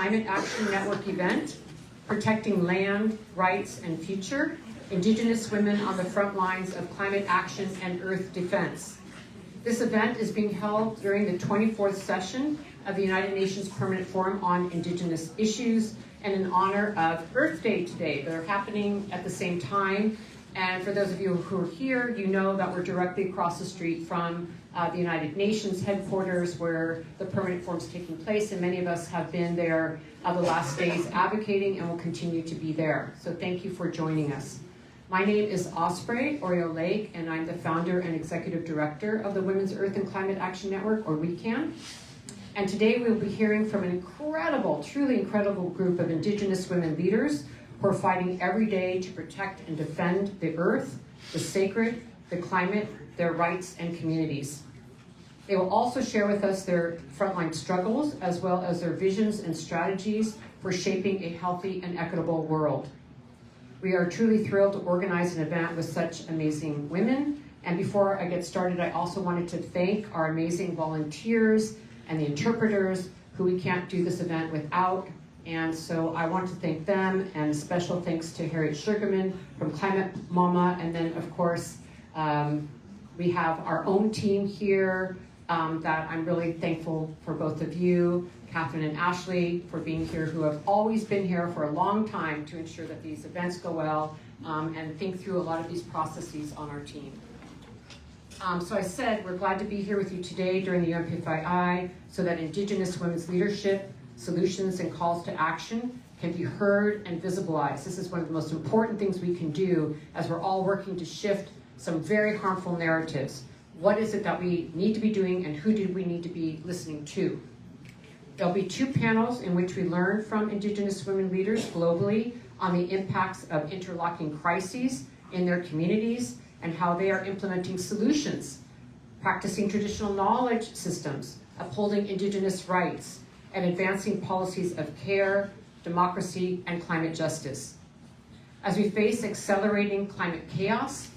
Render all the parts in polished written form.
Climate Action Network event, Protecting Land, Rights, and Future, Indigenous Women on the Front Lines of Climate Action and Earth Defense. This event is being held during the 24th session of the United Nations Permanent Forum on Indigenous Issues and in honor of Earth Day today. They're happening at the same time. And for those of you who are here, you know that we're directly across the street from the United Nations headquarters where the Permanent Forum is taking place, and many of us have been there the last days advocating and will continue to be there. So thank you for joining us. My name is Osprey Oriole Lake, and I'm the founder and executive director of the Women's Earth and Climate Action Network, or WECAN. And today we'll be hearing from an incredible, truly incredible group of Indigenous women leaders who are fighting every day to protect and defend the earth, the sacred, the climate, their rights, and communities. They will also share with us their frontline struggles, as well as their visions and strategies for shaping a healthy and equitable world. We are truly thrilled to organize an event with such amazing women. And before I get started, I also wanted to thank our amazing volunteers and the interpreters who we can't do this event without. And so I want to thank them, and special thanks to Harriet Sugarman from Climate Mama. And then, of course, we have our own team here that I'm really thankful for both of you, Catherine and Ashley, for being here, who have always been here for a long time to ensure that these events go well and think through a lot of these processes on our team. So I said we're glad to be here with you today during the UNPFII so that Indigenous women's leadership, solutions, and calls to action can be heard and visibilized. This is one of the most important things we can do as we're all working to shift some very harmful narratives. What is it that we need to be doing, and who do we need to be listening to? There'll be two panels in which we learn from Indigenous women leaders globally on the impacts of interlocking crises in their communities and how they are implementing solutions, practicing traditional knowledge systems, upholding Indigenous rights, and advancing policies of care, democracy, and climate justice. As we face accelerating climate chaos,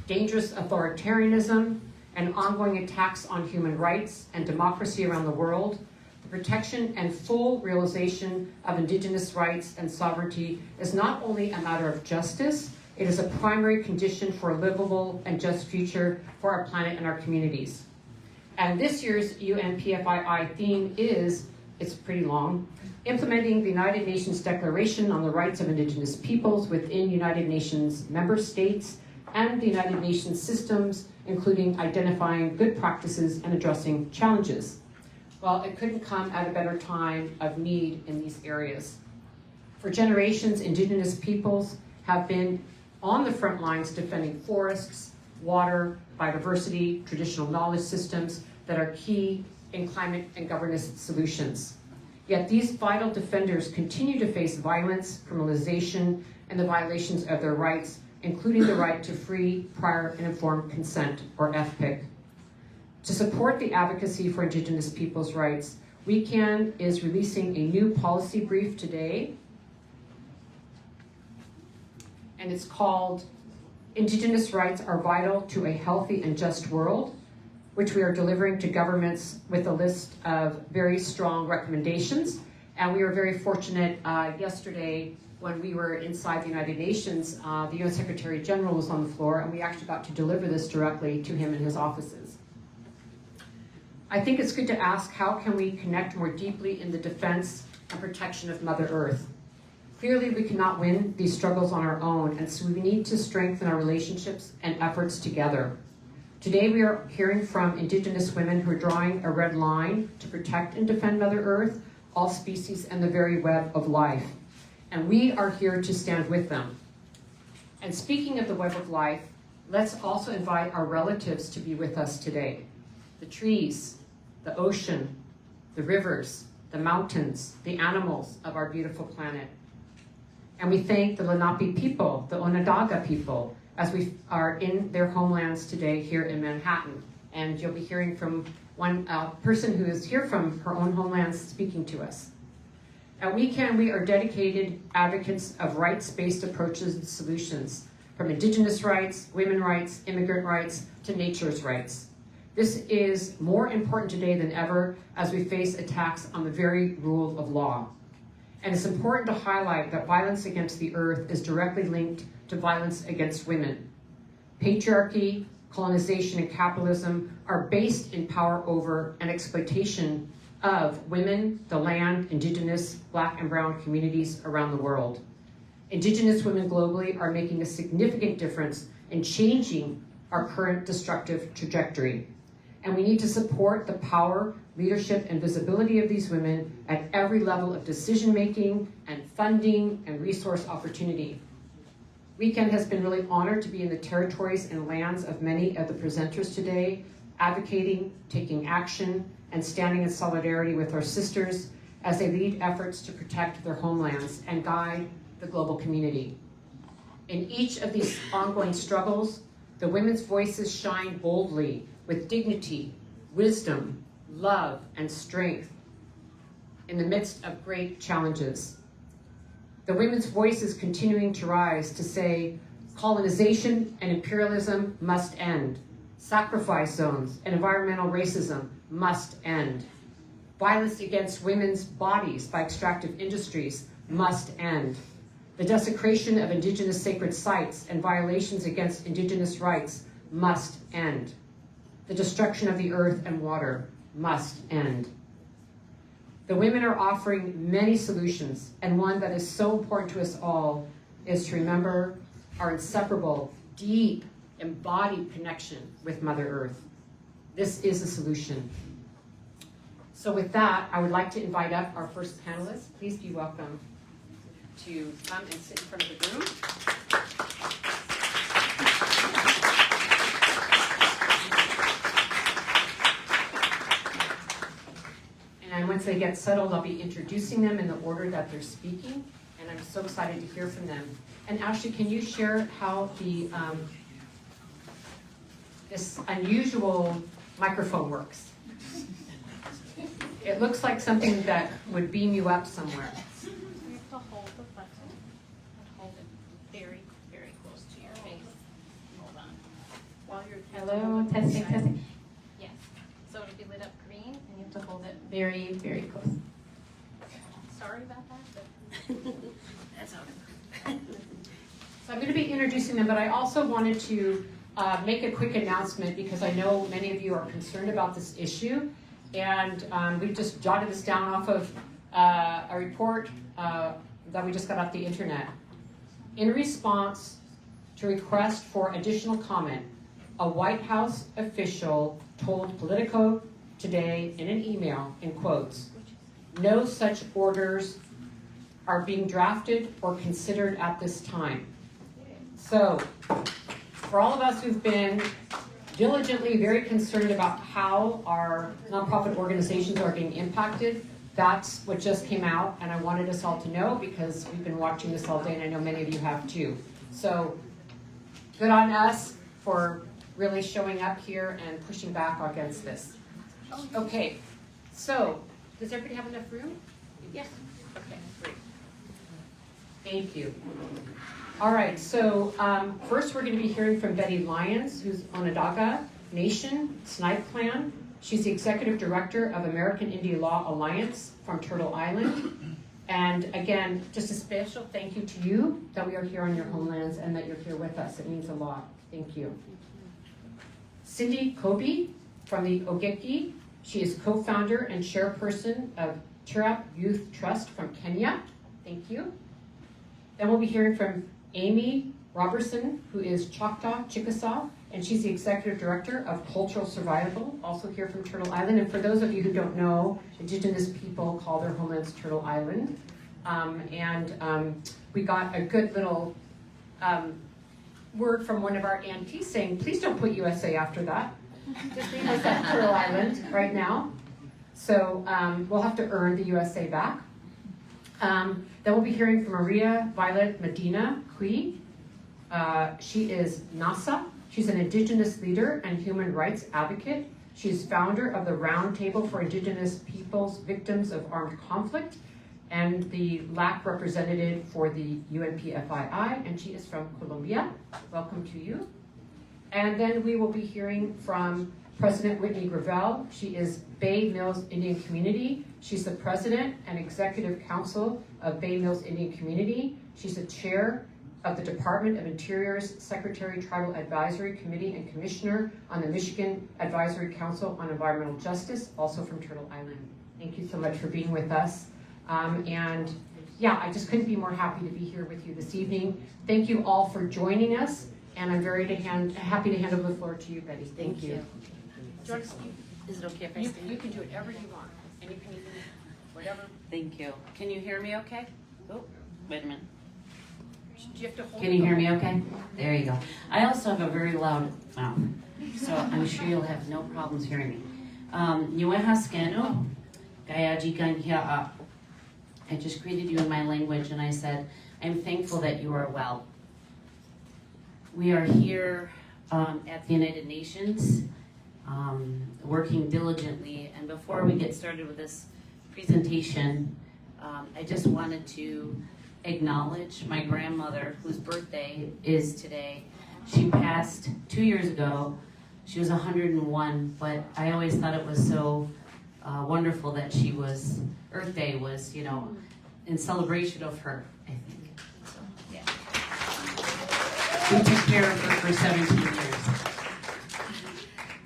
dangerous authoritarianism, and ongoing attacks on human rights and democracy around the world, the protection and full realization of Indigenous rights and sovereignty is not only a matter of justice, it is a primary condition for a livable and just future for our planet and our communities. And this year's UNPFII theme is, it's pretty long, implementing the United Nations Declaration on the Rights of Indigenous Peoples within United Nations member states and the United Nations systems, including identifying good practices and addressing challenges. Well, it couldn't come at a better time of need in these areas. For generations, Indigenous peoples have been on the front lines defending forests, water, biodiversity, traditional knowledge systems that are key in climate and governance solutions. Yet these vital defenders continue to face violence, criminalization, and the violations of their rights, including the right to free, prior, and informed consent, or FPIC. To support the advocacy for Indigenous peoples' rights, WECAN is releasing a new policy brief today, and it's called Indigenous Rights Are Vital to a Healthy and Just World, which we are delivering to governments with a list of very strong recommendations. And we were very fortunate yesterday when we were inside the United Nations, the UN Secretary General was on the floor, and we actually got to deliver this directly to him in his offices. I think it's good to ask, how can we connect more deeply in the defense and protection of Mother Earth? Clearly, we cannot win these struggles on our own, and so we need to strengthen our relationships and efforts together. Today, we are hearing from Indigenous women who are drawing a red line to protect and defend Mother Earth, all species, and the very web of life. And we are here to stand with them. And speaking of the web of life, let's also invite our relatives to be with us today. The trees, the ocean, the rivers, the mountains, the animals of our beautiful planet. And we thank the Lenape people, the Onondaga people, as we are in their homelands today here in Manhattan. And you'll be hearing from one person who is here from her own homelands speaking to us. At WECAN, we are dedicated advocates of rights-based approaches and solutions, from Indigenous rights, women's rights, immigrant rights, to nature's rights. This is more important today than ever as we face attacks on the very rule of law. And it's important to highlight that violence against the earth is directly linked to violence against women. Patriarchy, colonization, and capitalism are based in power over and exploitation of women, the land, Indigenous, Black, and Brown communities around the world. Indigenous women globally are making a significant difference in changing our current destructive trajectory. And we need to support the power, leadership, and visibility of these women at every level of decision-making and funding and resource opportunity. WECAN has been really honored to be in the territories and lands of many of the presenters today, advocating, taking action, and standing in solidarity with our sisters as they lead efforts to protect their homelands and guide the global community. In each of these ongoing struggles, the women's voices shine boldly with dignity, wisdom, love, and strength in the midst of great challenges. The women's voice is continuing to rise to say colonization and imperialism must end. Sacrifice zones and environmental racism must end. Violence against women's bodies by extractive industries must end. The desecration of Indigenous sacred sites and violations against Indigenous rights must end. The destruction of the earth and water must end. The women are offering many solutions, and one that is so important to us all is to remember our inseparable, deep, embodied connection with Mother Earth. This is a solution. So with that, I would like to invite up our first panelist. Please be welcome to come and sit in front of the room. And once they get settled, I'll be introducing them in the order that they're speaking, and I'm so excited to hear from them. And Ashley, can you share how the this unusual microphone works? It looks like something that would beam you up somewhere. You have to hold the button and hold it very, very close to your face. Hold on. While you're Hello, testing, testing. Yes. So it'll be lit up green, and you have to hold it very, very close. Sorry about that, but that's okay. So I'm going to be introducing them, but I also wanted to make a quick announcement because I know many of you are concerned about this issue. And we've just jotted this down off of a report that we just got off the internet. In response to request for additional comment, a White House official told Politico today in an email, in quotes, "No such orders are being drafted or considered at this time." So, for all of us who've been diligently very concerned about how our nonprofit organizations are being impacted, that's what just came out, and I wanted us all to know because we've been watching this all day, and I know many of you have too. So, good on us for really showing up here and pushing back against this. Okay, so, does everybody have enough room? Yes. Okay, great. Thank you. All right, so first we're going to be hearing from Betty Lyons, who's Onondaga Nation Snipe Clan. She's the Executive Director of American Indian Law Alliance from Turtle Island. And again, just a special thank you to you that we are here on your homelands and that you're here with us. It means a lot. Thank you. Cindy Kobe from the Ogeki. She is co-founder and chairperson of Tirap Youth Trust from Kenya. Thank you. Then we'll be hearing from Amy Robertson, who is Choctaw Chickasaw, and she's the Executive Director of Cultural Survival, also here from Turtle Island. And for those of you who don't know, Indigenous people call their homelands Turtle Island. We got a good little word from one of our aunties saying, please don't put USA after that. Just leave us at Turtle Island right now. So we'll have to earn the USA back. Then we'll be hearing from Maria Violet Medina Cui. She is NASA. She's an Indigenous leader and human rights advocate. She's founder of the Roundtable for Indigenous Peoples Victims of Armed Conflict and the LAC representative for the UNPFII, and she is from Colombia. Welcome to you. And then we will be hearing from President Whitney Gravel. She is Bay Mills Indian Community. She's the President and Executive Council of Bay Mills Indian Community. She's the Chair of the Department of Interior's Secretary Tribal Advisory Committee and Commissioner on the Michigan Advisory Council on Environmental Justice, also from Turtle Island. Thank you so much for being with us. And yeah, I just couldn't be more happy to be here with you this evening. Thank you all for joining us, and I'm happy to hand over the floor to you, Betty. Thank you. Is it okay if I You stand? can do whatever you want. And you can even, whatever. Thank you. Can you hear me okay? Oh, wait a minute. Do you have to hold Can you hear me okay? There you go. I also have a very loud mouth, so I'm sure you'll have no problems hearing me. Niweha skeno, gayaji ganhia. I just greeted you in my language and I said, I'm thankful that you are well. We are here at the United Nations, working diligently. And before we get started with this presentation, I just wanted to acknowledge my grandmother, whose birthday is today. She passed 2 years ago. She was 101, but I always thought it was so wonderful that she was, Earth Day was, in celebration of her, I think. So, yeah. We took care of her for 17 years.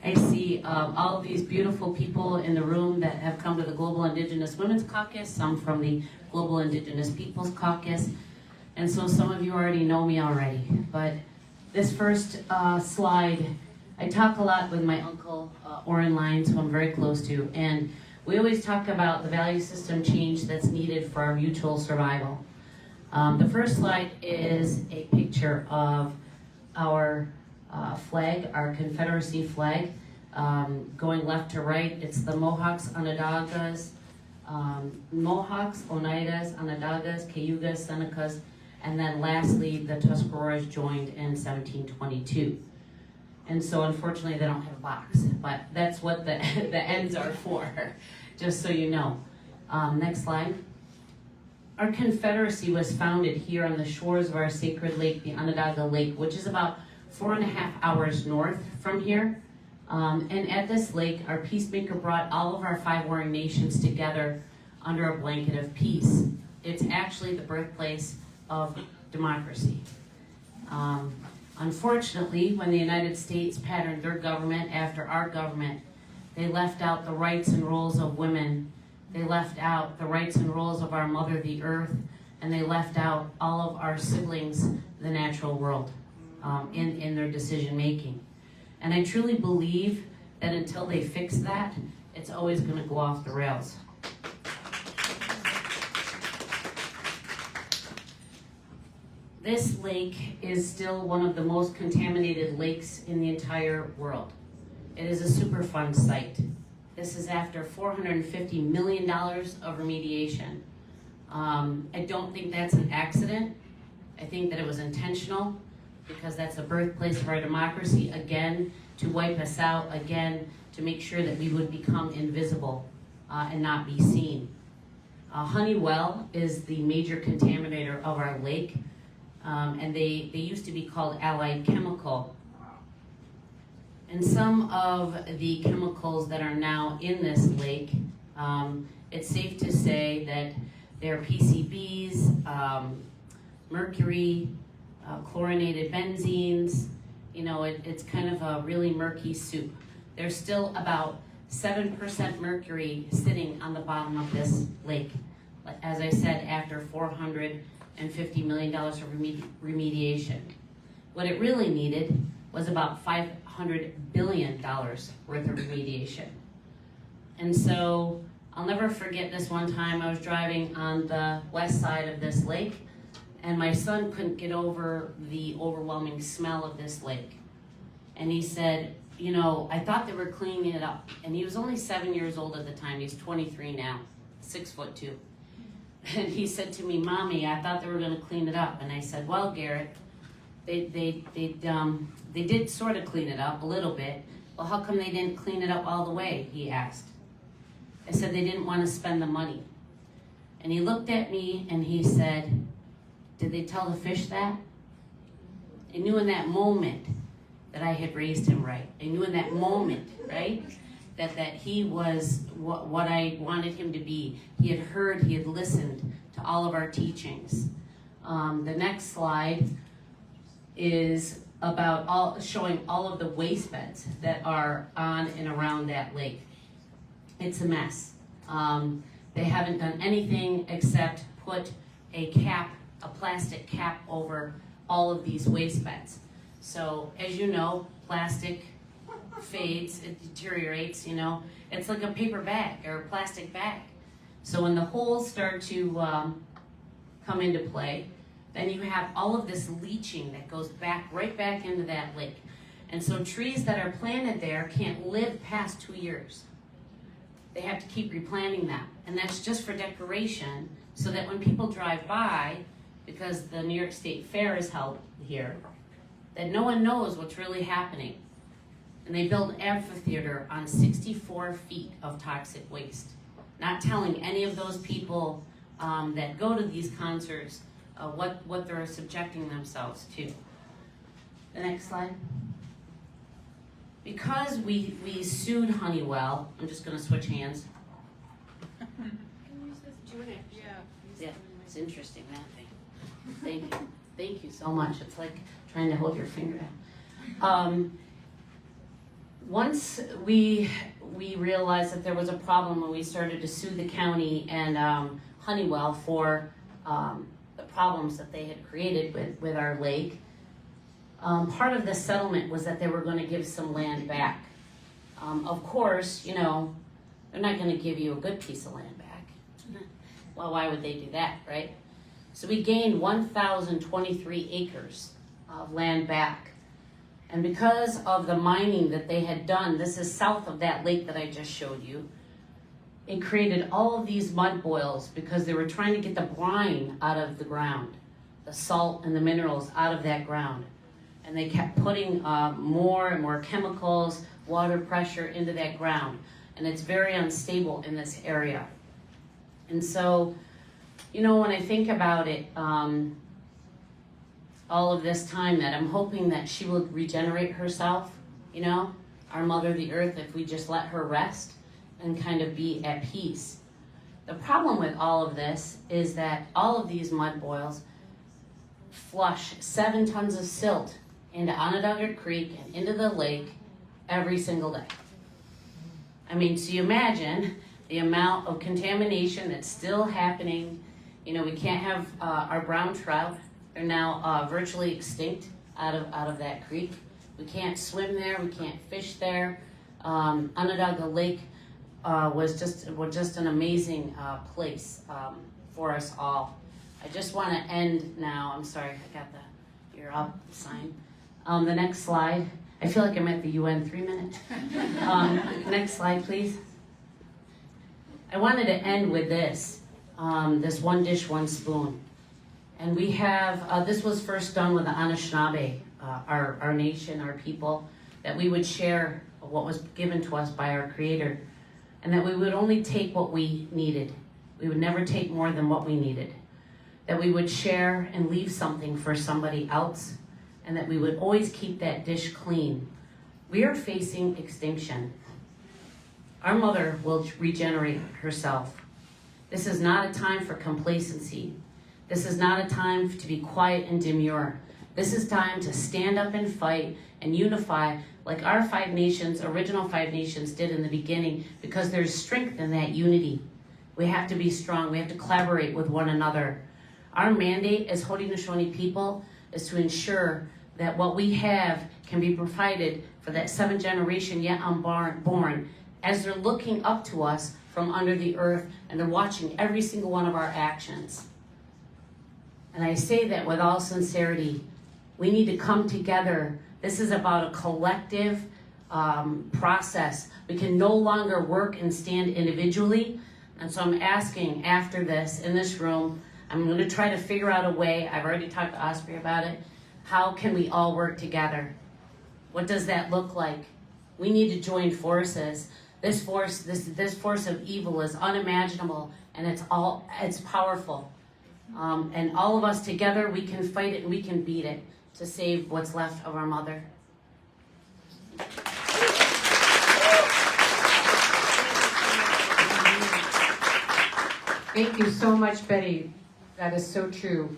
I see all of these beautiful people in the room that have come to the Global Indigenous Women's Caucus, some from the Global Indigenous Peoples Caucus, and so some of you already know me already. But this first slide, I talk a lot with my uncle, Oren Lyons, who I'm very close to, and we always talk about the value system change that's needed for our mutual survival. The first slide is a picture of our flag, our Confederacy flag, going left to right. It's the Mohawks, Onondagas, Onondagas, Cayugas, Senecas, and then lastly, the Tuscaroras joined in 1722. And so unfortunately they don't have a box, but that's what the ends are for, just so you know. Next slide. Our Confederacy was founded here on the shores of our sacred lake, the Onondaga Lake, which is about 4.5 hours north from here. And at this lake, our peacemaker brought all of our 5 warring nations together under a blanket of peace. It's actually the birthplace of democracy. Unfortunately, when the United States patterned their government after our government, they left out the rights and roles of women. They left out the rights and roles of our mother, the earth, and they left out all of our siblings, the natural world, in their decision making. And I truly believe that until they fix that, it's always going to go off the rails. This lake is still one of the most contaminated lakes in the entire world. It is a Superfund site. This is after $450 million of remediation. I don't think that's an accident. I think that it was intentional because that's the birthplace of our democracy, again, to wipe us out, again, to make sure that we would become invisible and not be seen. Honeywell is the major contaminator of our lake. And they used to be called Allied Chemical. And some of the chemicals that are now in this lake, it's safe to say that they're PCBs, mercury, chlorinated benzenes. It's kind of a really murky soup. There's still about 7% mercury sitting on the bottom of this lake. As I said, after $450 million of remediation. What it really needed was about $500 billion worth of remediation. And so I'll never forget this one time I was driving on the west side of this lake, and my son couldn't get over the overwhelming smell of this lake. And he said, I thought they were cleaning it up. And he was only 7 years old at the time. He's 23 now, 6'2". And he said to me, Mommy, I thought they were going to clean it up. And I said, well, Garrett, they did sort of clean it up a little bit. Well, how come they didn't clean it up all the way, he asked. I said they didn't want to spend the money. And he looked at me and he said, did they tell the fish that? I knew in that moment that I had raised him right. I knew in that moment, right, that he was what I wanted him to be. He had heard, he had listened to all of our teachings. The next slide is about showing all of the waste beds that are on and around that lake. It's a mess. They haven't done anything except put a plastic cap over all of these waste beds. So as you know, plastic fades, it deteriorates, you know. It's like a paper bag or a plastic bag. So when the holes start to come into play, then you have all of this leaching that goes right back into that lake. And so trees that are planted there can't live past 2 years. They have to keep replanting them. And that's just for decoration, so that when people drive by, because the New York State Fair is held here, that no one knows what's really happening. And they build an amphitheater on 64 feet of toxic waste, not telling any of those people that go to these concerts what they're subjecting themselves to. The next slide. Because we sued Honeywell, I'm just going to switch hands. Yeah, it's interesting, that thing. Thank you so much. It's like trying to hold your finger out. Once we realized that there was a problem when we started to sue the county and Honeywell for the problems that they had created with our lake, part of the settlement was that they were going to give some land back. Of course, you know, they're not going to give you a good piece of land back. Well, why would they do that, right? So we gained 1,023 acres of land back. And because of the mining that they had done, this is south of that lake that I just showed you, it created all of these mud boils because they were trying to get the brine out of the ground, the salt and the minerals out of that ground. And they kept putting more and more chemicals, water pressure into that ground. And it's very unstable in this area. And so, you know, when I think about it, all of this time, that I'm hoping that she will regenerate herself, you know, our Mother the Earth, if we just let her rest and kind of be at peace. The problem with all of this is that all of these mud boils flush 7 tons of silt into Onondaga Creek and into the lake every single day. I mean, so you imagine the amount of contamination that's still happening. You know, we can't have our brown trout. They're now virtually extinct out of that creek. We can't swim there. We can't fish there. Onondaga Lake was just an amazing place for us all. I just want to end now. I'm sorry, I got the "you're up" sign. The next slide. I feel like I'm at the UN 3 minute. Next slide, please. I wanted to end with this, this one dish, one spoon. And we have, this was first done with the Anishinaabe, our nation, our people, that we would share what was given to us by our Creator, and that we would only take what we needed. We would never take more than what we needed. That we would share and leave something for somebody else, and that we would always keep that dish clean. We are facing extinction. Our mother will regenerate herself. This is not a time for complacency. This is not a time to be quiet and demure. This is time to stand up and fight and unify like our 5 nations, original 5 nations did in the beginning, because there's strength in that unity. We have to be strong. We have to collaborate with one another. Our mandate as Haudenosaunee people is to ensure that what we have can be provided for that 7th generation yet unborn, as they're looking up to us from under the earth and they're watching every single one of our actions. And I say that with all sincerity. We need to come together. This is about a collective process. We can no longer work and stand individually. And so I'm asking after this, in this room, I'm going to try to figure out a way. I've already talked to Osprey about it. How can we all work together? What does that look like? We need to join forces. This force of evil is unimaginable, and it's powerful. And all of us together, we can fight it and we can beat it to save what's left of our mother. Thank you so much, Betty. That is so true.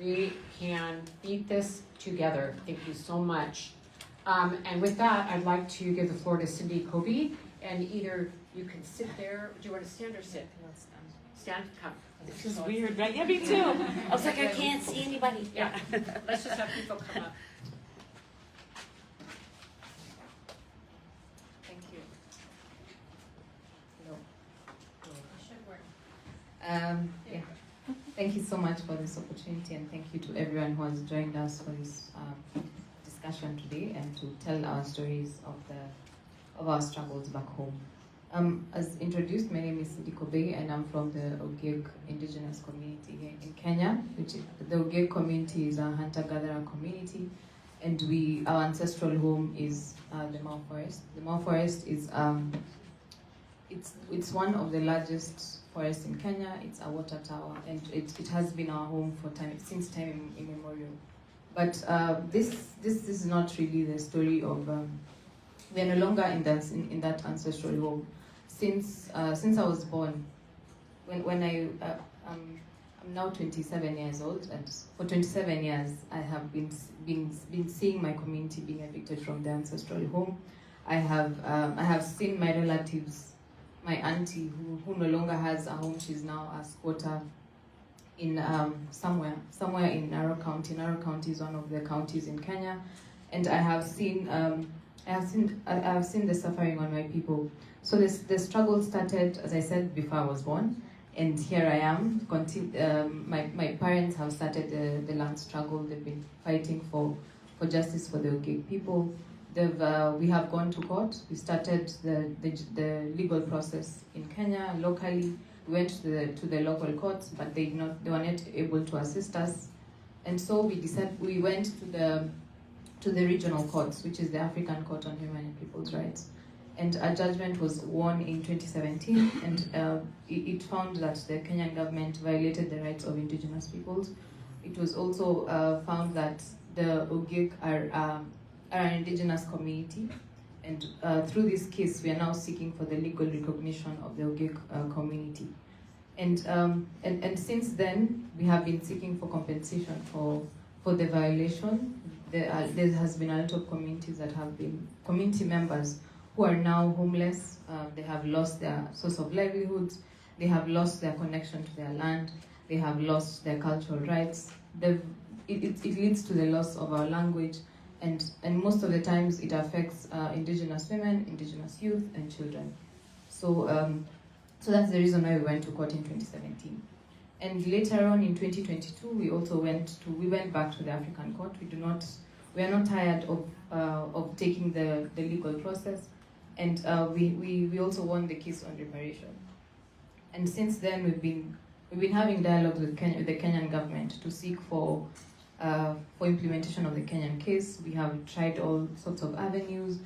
We can beat this together. Thank you so much. And with that, I'd like to give the floor to Cindy Kobe, and either you can sit there. Do you want to stand or sit? Stand. Come. This is weird, right? Yeah, me too. I was like, I can't see anybody. Yeah. Let's just have people come up. Thank you. Yeah. Thank you so much for this opportunity, and thank you to everyone who has joined us for this discussion today and to tell our stories of our struggles back home. As introduced, my name is Cindy Kobe, and I'm from the Ogiek Indigenous community here in Kenya. The Ogiek community is a hunter-gatherer community, and our ancestral home is the Mau Forest. The Mau Forest is it's one of the largest forests in Kenya. It's a water tower, and it has been our home for since time immemorial. But this is not really the story of. We are no longer in that ancestral home. Since I was born, when I'm now 27 years old, and for 27 years I have been seeing my community being evicted from the ancestral home. I have seen my relatives, my auntie who no longer has a home. She's now a squatter in somewhere in Narok County. Narok County is one of the counties in Kenya, and I have seen the suffering on my people. So the struggle started, as I said, before I was born, and here I am. My parents have started the land struggle. They've been fighting for justice for the Ogiek people. We have gone to court. We started the legal process in Kenya locally. We went to the local courts, but they were not able to assist us, and so we went to the regional courts, which is the African Court on Human and People's Rights. And a judgment was won in 2017, and it found that the Kenyan government violated the rights of indigenous peoples. It was also found that the Ogiek are an indigenous community, and through this case, we are now seeking for the legal recognition of the Ogiek community. And since then, we have been seeking for compensation for the violation. There has been a lot of communities that have been community members who are now homeless. They have lost their source of livelihoods. They have lost their connection to their land. They have lost their cultural rights. It leads to the loss of our language, and most of the times it affects indigenous women, indigenous youth, and children. So that's the reason why we went to court in 2017. And later on in 2022, we went back to the African Court. We are not tired of taking the legal process, and we also won the case on reparation. And since then, we've been having dialogue with the Kenyan government to seek for implementation of the Kenyan case. We have tried all sorts of avenues.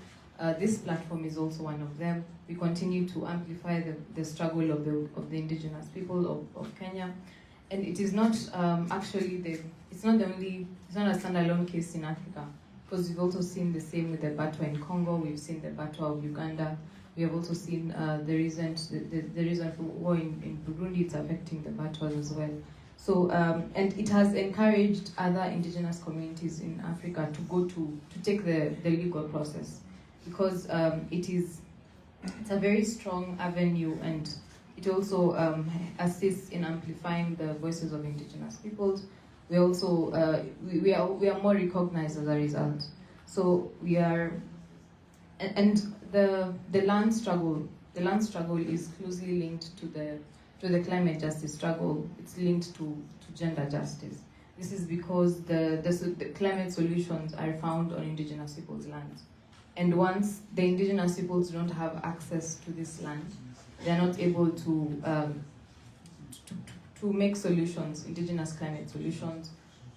This platform is also one of them. We continue to amplify the struggle of the indigenous people of Kenya, and it is not it's not a standalone case in Africa, because we've also seen the same with the Batwa in Congo. We've seen the Batwa of Uganda. We have also seen the recent war in Burundi. It's affecting the Batwas as well. So and it has encouraged other indigenous communities in Africa to take the legal process, because it's a very strong avenue, and it also assists in amplifying the voices of indigenous peoples. We also we are more recognized as a result. So we are, and the land struggle is closely linked to the climate justice struggle. It's linked to gender justice. This is because the climate solutions are found on indigenous people's lands. And once the indigenous peoples don't have access to this land, they're not able to make solutions, indigenous climate solutions.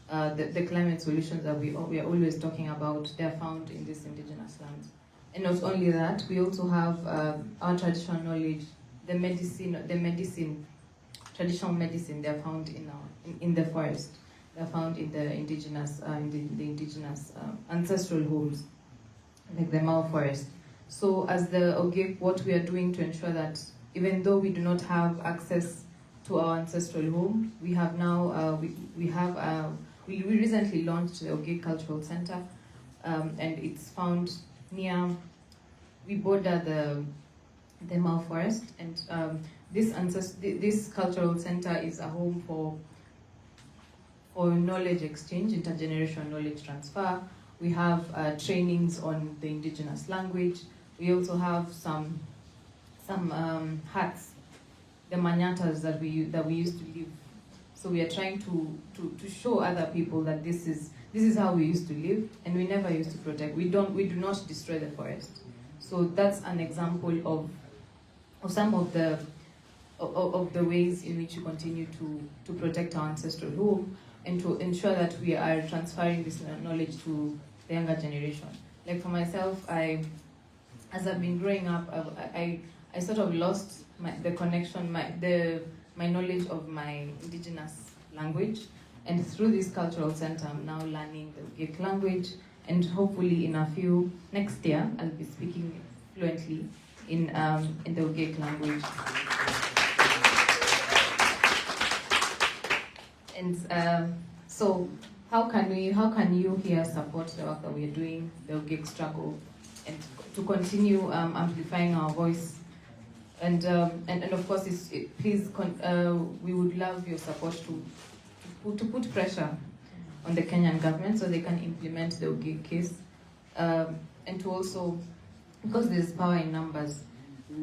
The climate solutions that we are always talking about, they're found in these indigenous lands. And not only that, we also have our traditional knowledge, traditional medicine. They're found in the forest. They're found in the indigenous ancestral homes, like the Mau Forest. So as the Ogiek, what we are doing to ensure that even though we do not have access to our ancestral home. We have now, we recently launched the Ogig Cultural Center, and it's found near, we border the Mau Forest, and this cultural center is a home for knowledge exchange, intergenerational knowledge transfer. We have trainings on the indigenous language. We also have some hats, the manyatas that we used to live. So we are trying to show other people that this is how we used to live, and we never used to protect. We do not destroy the forest. So that's an example of some of the ways in which we continue to protect our ancestral home and to ensure that we are transferring this knowledge to the younger generation. Like for myself, as I've been growing up, I sort of lost the connection, my knowledge of my indigenous language, and through this cultural center, I'm now learning the Ogig language, and hopefully next year, I'll be speaking fluently in the Ogig language. And so, how can you here support the work that we are doing, the Ogig struggle, and to continue amplifying our voice? And of course, please, we would love your support to put pressure on the Kenyan government so they can implement the Ogig case, and to also, because there's power in numbers.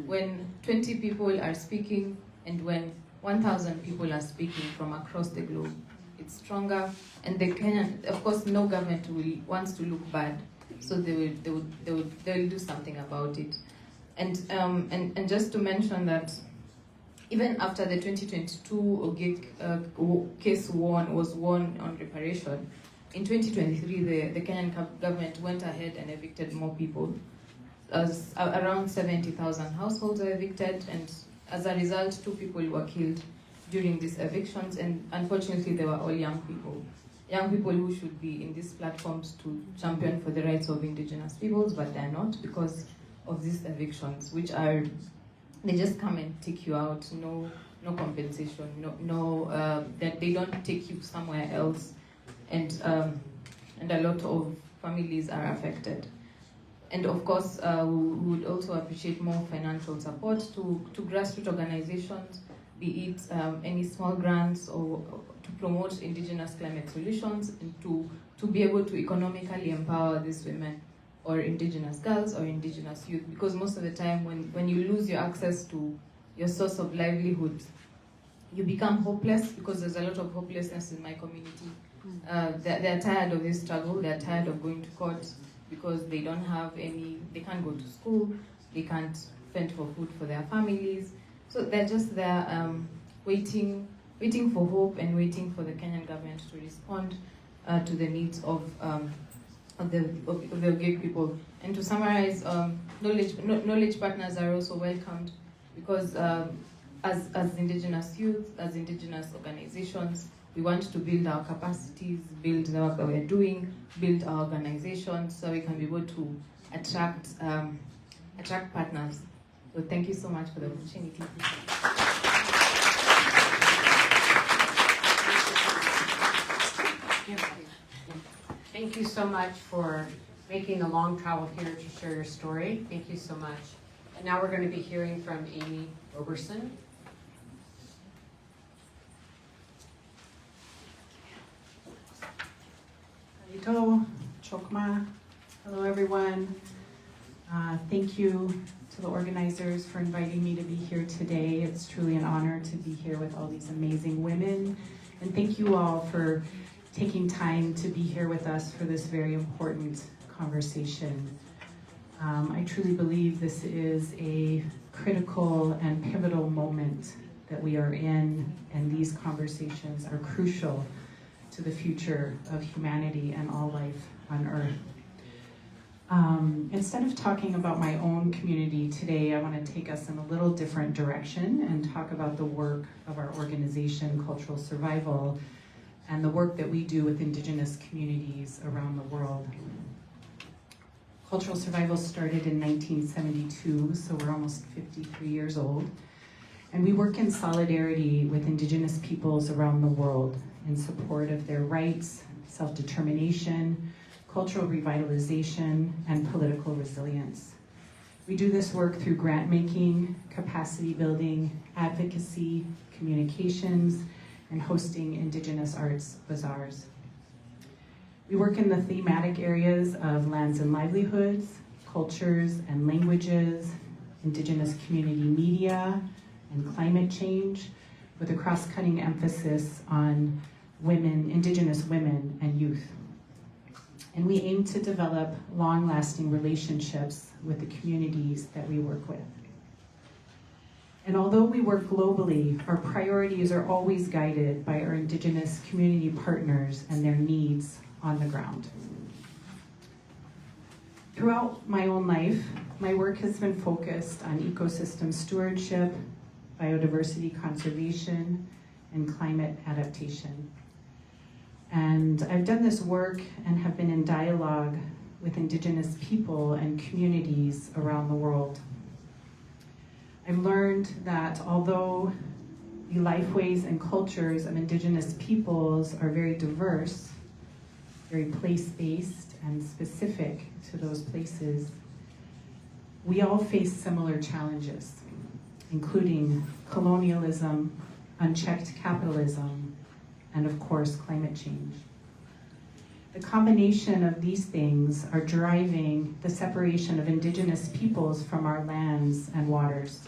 When 20 people are speaking and when 1,000 people are speaking from across the globe, it's stronger. And the Kenyan, of course, no government wants to look bad, so they'll do something about it. And just to mention that even after the 2022 Ogig case was won on reparation, in 2023 the Kenyan government went ahead and evicted more people. Around 70,000 households were evicted, and as a result, 2 people were killed during these evictions, and unfortunately they were all young people who should be in these platforms to champion for the rights of indigenous peoples, but they're not because of these evictions, which are, they just come and take you out, no compensation, that they don't take you somewhere else, and a lot of families are affected. And of course, we would also appreciate more financial support to grassroots organizations, be it any small grants or to promote indigenous climate solutions, and to be able to economically empower these women or indigenous girls or indigenous youth. Because most of the time when you lose your access to your source of livelihood, you become hopeless, because there's a lot of hopelessness in my community. They're tired of this struggle, they're tired of going to court, because they don't have they can't go to school, they can't fend for food for their families. So they're just there waiting for hope and waiting for the Kenyan government to respond to the needs of the Ogig people. And to summarize, knowledge partners are also welcomed, because as indigenous youth, as indigenous organizations, we want to build our capacities, build the work that we're doing, build our organizations so we can be able to attract partners. So thank you so much for the opportunity. Thank you so much for making the long travel here to share your story. Thank you so much. And now we're going to be hearing from Amy Roberson. Chokma. Hello, everyone. Thank you to the organizers for inviting me to be here today. It's truly an honor to be here with all these amazing women. And thank you all for taking time to be here with us for this very important conversation. I truly believe this is a critical and pivotal moment that we are in, and these conversations are crucial to the future of humanity and all life on Earth. Instead of talking about my own community today, I want to take us in a little different direction and talk about the work of our organization, Cultural Survival, and the work that we do with Indigenous communities around the world. Cultural Survival started in 1972, so we're almost 53 years old. And we work in solidarity with Indigenous peoples around the world in support of their rights, self-determination, cultural revitalization, and political resilience. We do this work through grant making, capacity building, advocacy, communications, and hosting Indigenous arts bazaars. We work in the thematic areas of lands and livelihoods, cultures and languages, Indigenous community media, and climate change, with a cross-cutting emphasis on women, Indigenous women, and youth. And we aim to develop long-lasting relationships with the communities that we work with. And although we work globally, our priorities are always guided by our Indigenous community partners and their needs on the ground. Throughout my own life, my work has been focused on ecosystem stewardship, biodiversity conservation, and climate adaptation. And I've done this work and have been in dialogue with Indigenous people and communities around the world. I've learned that although the lifeways and cultures of Indigenous peoples are very diverse, very place-based and specific to those places, we all face similar challenges, including colonialism, unchecked capitalism, and of course, climate change. The combination of these things are driving the separation of Indigenous peoples from our lands and waters,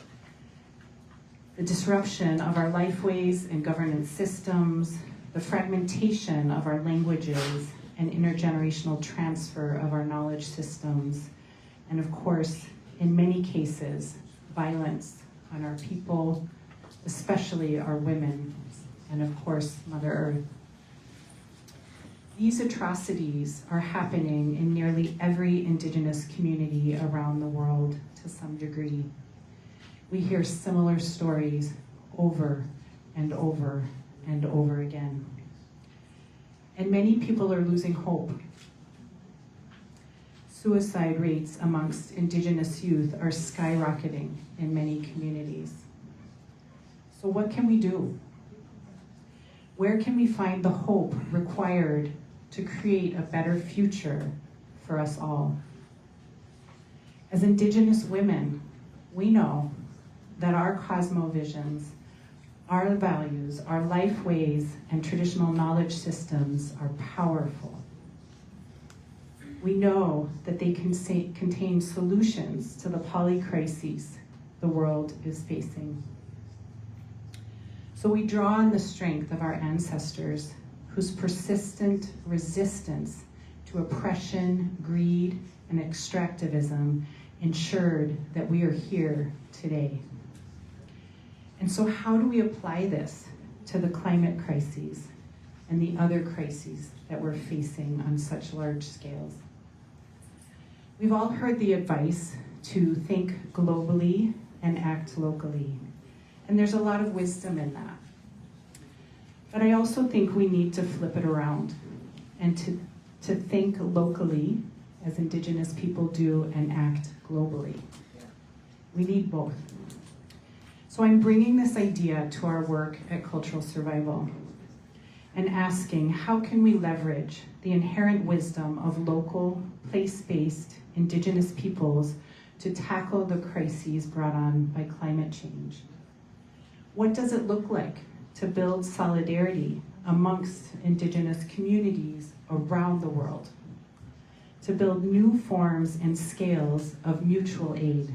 the disruption of our lifeways and governance systems, the fragmentation of our languages, and intergenerational transfer of our knowledge systems, and of course, in many cases, violence on our people, especially our women, and of course, Mother Earth. These atrocities are happening in nearly every Indigenous community around the world to some degree. We hear similar stories over and over and over again. And many people are losing hope. Suicide rates amongst Indigenous youth are skyrocketing in many communities. So what can we do? Where can we find the hope required to create a better future for us all? As Indigenous women, we know that our cosmovisions, our values, our life ways, and traditional knowledge systems are powerful. We know that they contain solutions to the polycrises the world is facing. So we draw on the strength of our ancestors, whose persistent resistance to oppression, greed, and extractivism ensured that we are here today. And so how do we apply this to the climate crises and the other crises that we're facing on such large scales? We've all heard the advice to think globally and act locally. And there's a lot of wisdom in that. But I also think we need to flip it around and to think locally, as Indigenous people do, and act globally. We need both. So I'm bringing this idea to our work at Cultural Survival and asking, how can we leverage the inherent wisdom of local, place-based Indigenous peoples to tackle the crises brought on by climate change? What does it look like to build solidarity amongst Indigenous communities around the world? To build new forms and scales of mutual aid,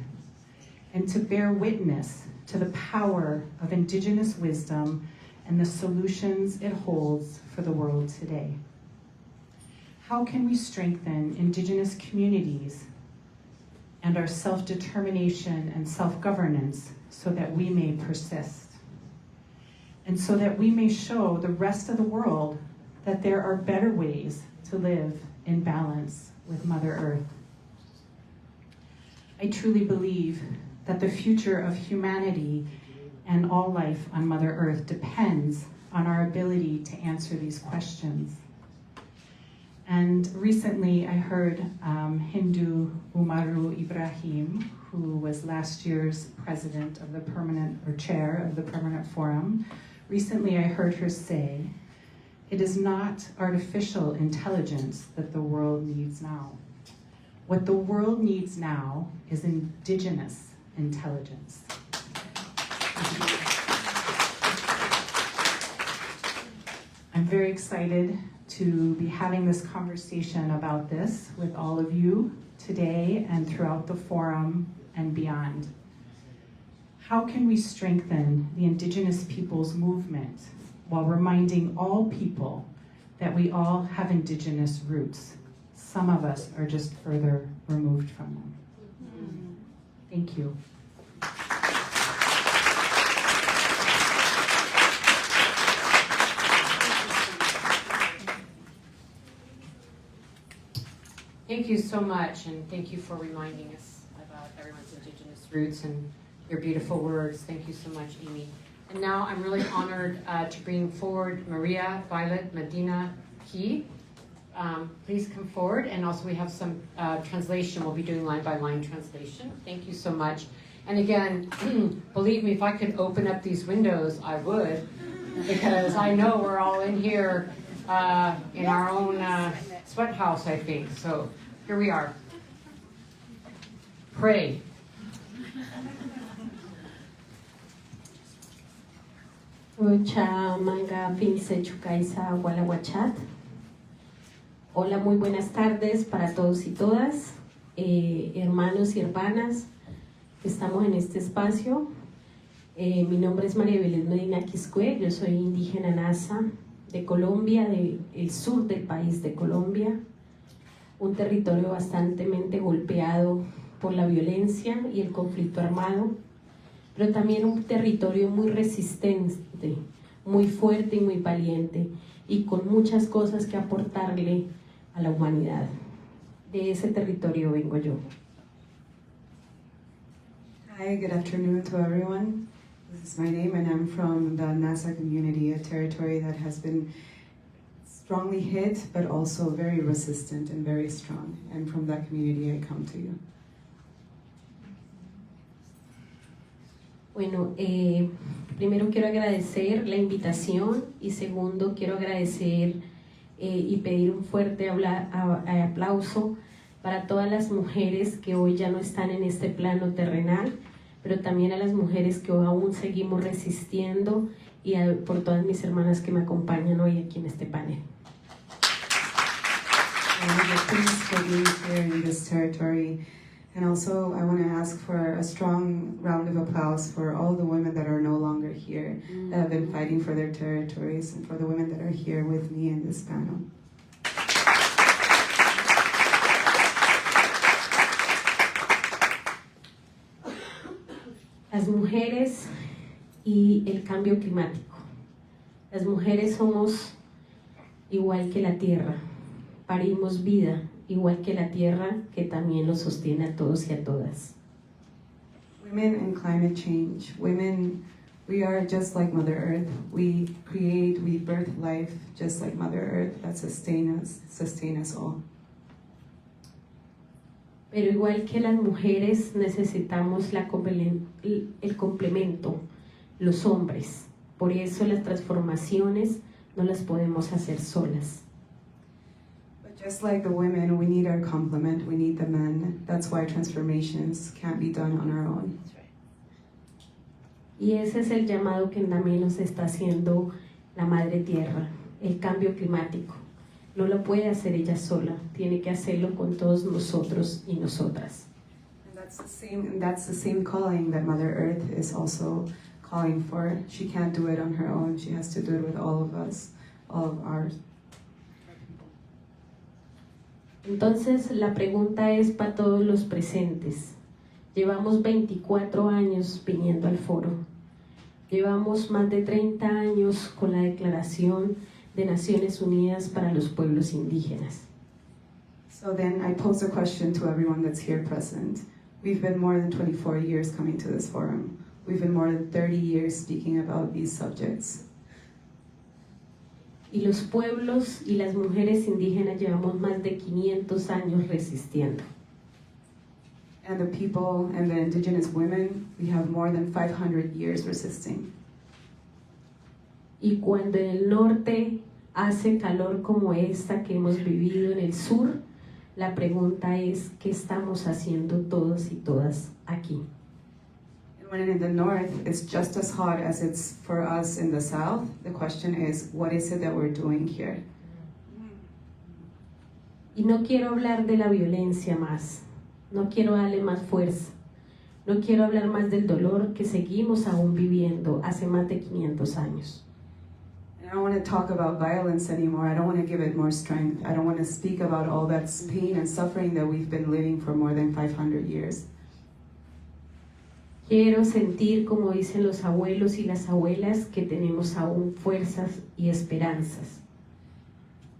and to bear witness to the power of Indigenous wisdom and the solutions it holds for the world today. How can we strengthen Indigenous communities and our self-determination and self-governance so that we may persist? And so that we may show the rest of the world that there are better ways to live in balance with Mother Earth. I truly believe that the future of humanity and all life on Mother Earth depends on our ability to answer these questions. And recently I heard Hindu Umaru Ibrahim, who was last year's president of the chair of the permanent forum. Recently, I heard her say, "It is not artificial intelligence that the world needs now. What the world needs now is indigenous intelligence." I'm very excited to be having this conversation about this with all of you today and throughout the forum and beyond. How can we strengthen the Indigenous peoples movement while reminding all people that we all have Indigenous roots? Some of us are just further removed from them. Thank you. Thank you so much, and thank you for reminding us about everyone's Indigenous roots and your beautiful words. Thank you so much, Amy. And now I'm really honored to bring forward Maria Violet Medina Key. Please come forward, and also we have some translation. We'll be doing line-by-line translation. Thank you so much. And again, believe me, if I could open up these windows, I would, because I know we're all in here in our own sweat house, I think. So here we are. Pray. Hola, muy buenas tardes para todos y todas, hermanos y hermanas que estamos en este espacio. Mi nombre es María Belén Medina Quiscue, yo soy indígena nasa de Colombia, del sur del país de Colombia, un territorio bastante golpeado por la violencia y el conflicto armado, pero también un territorio muy resistente, muy fuerte y muy valiente, y con muchas cosas que aportarle a la humanidad. De ese territorio vengo yo. Hi, good afternoon to everyone. This is my name, and I'm from the Nasa community, a territory that has been strongly hit, but also very resistant and very strong. And from that community, I come to you. Bueno, primero quiero agradecer la invitación, y segundo quiero agradecer y pedir un fuerte aplauso para todas las mujeres que hoy ya no están en este plano terrenal, pero también a las mujeres que aún seguimos resistiendo, y por todas mis hermanas que me acompañan hoy aquí en este panel. Thanks for being here in this territory. And also, I want to ask for a strong round of applause for all the women that are no longer here, that have been fighting for their territories, and for the women that are here with me in this panel. Las mujeres y el cambio climático. Las mujeres somos igual que la tierra, parimos vida igual que la tierra, que también nos sostiene a todos y a todas. Women and climate change. Women, we are just like Mother Earth. We create, we birth life just like Mother Earth that sustain us all. Pero igual que las mujeres necesitamos el complemento, los hombres. Por eso las transformaciones no las podemos hacer solas. But just like the women, we need our complement, we need the men. That's why transformations can't be done on our own. Y ese es el llamado que también nos está haciendo la Madre Tierra, el cambio climático. No lo puede hacer ella sola, tiene que hacerlo con todos nosotros y nosotras. And that's the same calling that Mother Earth is also calling for. She can't do it on her own. She has to do it with all of us, all of ours. Entonces la pregunta es para todos los presentes. Llevamos 24 años viniendo al foro. Llevamos más de 30 años con la Declaración de Naciones Unidas para los Pueblos Indígenas. So then I pose a question to everyone that's here present. We've been more than 24 years coming to this forum. We've been more than 30 years speaking about these subjects. Y los pueblos y las mujeres indígenas llevamos más de 500 años resistiendo. And the people and the indigenous women, we have more than 500 years resisting. Y cuando en el norte hace calor como esta que hemos vivido en el sur, la pregunta es, ¿qué estamos haciendo todos y todas aquí? And when in the north it's just as hot as it's for us in the south, the question is, what is it that we're doing here? Y no quiero hablar de la violencia más, no quiero darle más fuerza, no quiero hablar más del dolor que seguimos aún viviendo hace más de 500 años. I don't want to talk about violence anymore. I don't want to give it more strength. I don't want to speak about all that pain and suffering that we've been living for more than 500 years. Quiero sentir, como dicen los abuelos y las abuelas, que tenemos aún fuerzas y esperanzas.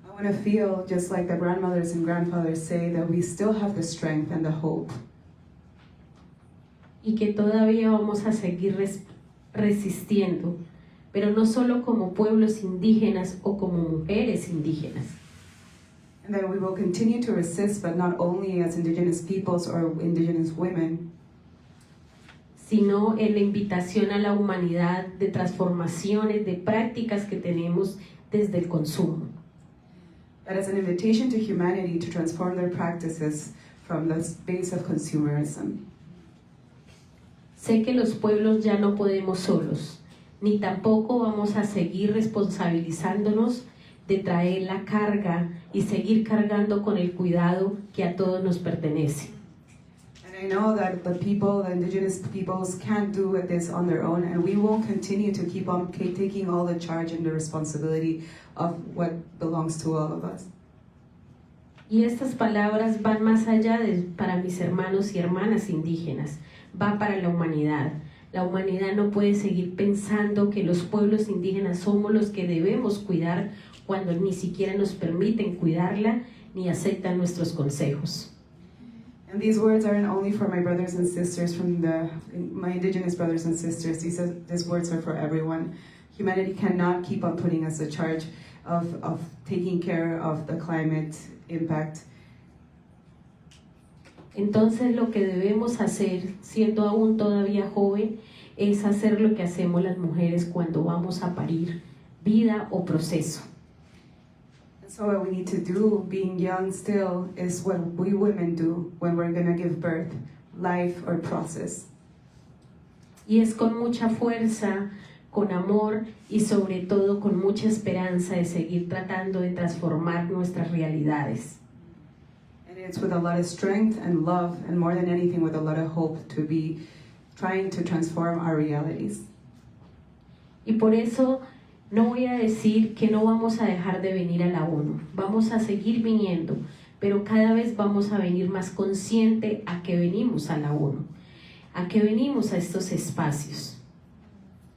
I want to feel, just like the grandmothers and grandfathers say, that we still have the strength and the hope. Y que todavía vamos a seguir resistiendo, pero no solo como pueblos indígenas o como mujeres indígenas. And that we will continue to resist, but not only as indigenous peoples or indigenous women, sino en la invitación a la humanidad de transformaciones, de prácticas que tenemos desde el consumo. but as an invitation to humanity to transform their practices from the space of consumerism. Sé que los pueblos ya no podemos solos, ni tampoco vamos a seguir responsabilizándonos de traer la carga y seguir cargando con el cuidado que a todos nos pertenece. And I know that the people, the indigenous peoples, can't do this on their own, and we will continue to keep on taking all the charge and the responsibility of what belongs to all of us. Y estas palabras van más allá para mis hermanos y hermanas indígenas, va para la humanidad. La humanidad no puede seguir pensando que los pueblos indígenas somos los que debemos cuidar cuando ni siquiera nos permiten cuidarla ni aceptan nuestros consejos. And these words aren't only for my brothers and sisters my indigenous brothers and sisters. These words are for everyone. Humanity cannot keep on putting us the charge of taking care of the climate impact. Entonces lo que debemos hacer, siendo aún todavía joven, es hacer lo que hacemos las mujeres cuando vamos a parir, vida o proceso. And so what we need to do, being young still, is what we women do when we're going to give birth, life or process. Y es con mucha fuerza, con amor y sobre todo con mucha esperanza de seguir tratando de transformar nuestras realidades. And it's with a lot of strength and love, and more than anything with a lot of hope, to be trying to transform our realities. Y por eso no voy a decir que no vamos a dejar de venir a la ONU, vamos a seguir viniendo, pero cada vez vamos a venir más consciente a que venimos a la ONU, a que venimos a estos espacios.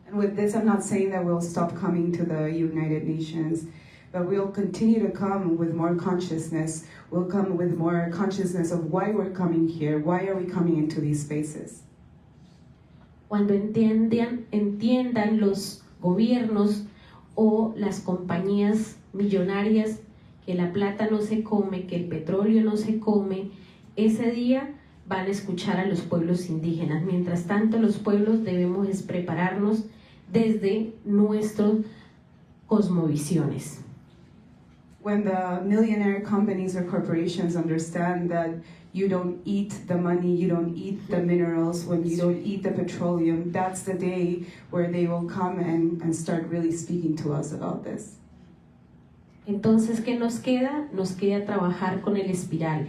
And with this, I'm not saying that we'll stop coming to the United Nations, but we'll continue to come with more consciousness. We'll come with more consciousness of why we're coming here, why are we coming into these spaces. Cuando entiendan los gobiernos o las compañías millonarias que la plata no se come, que el petróleo no se come, ese día van a escuchar a los pueblos indígenas. Mientras tanto, los pueblos debemos prepararnos desde nuestras cosmovisiones. When the millionaire companies or corporations understand that you don't eat the money, you don't eat the minerals, when you don't eat the petroleum, that's the day where they will come and start really speaking to us about this. Entonces, ¿qué nos queda? Nos queda trabajar con el espiral.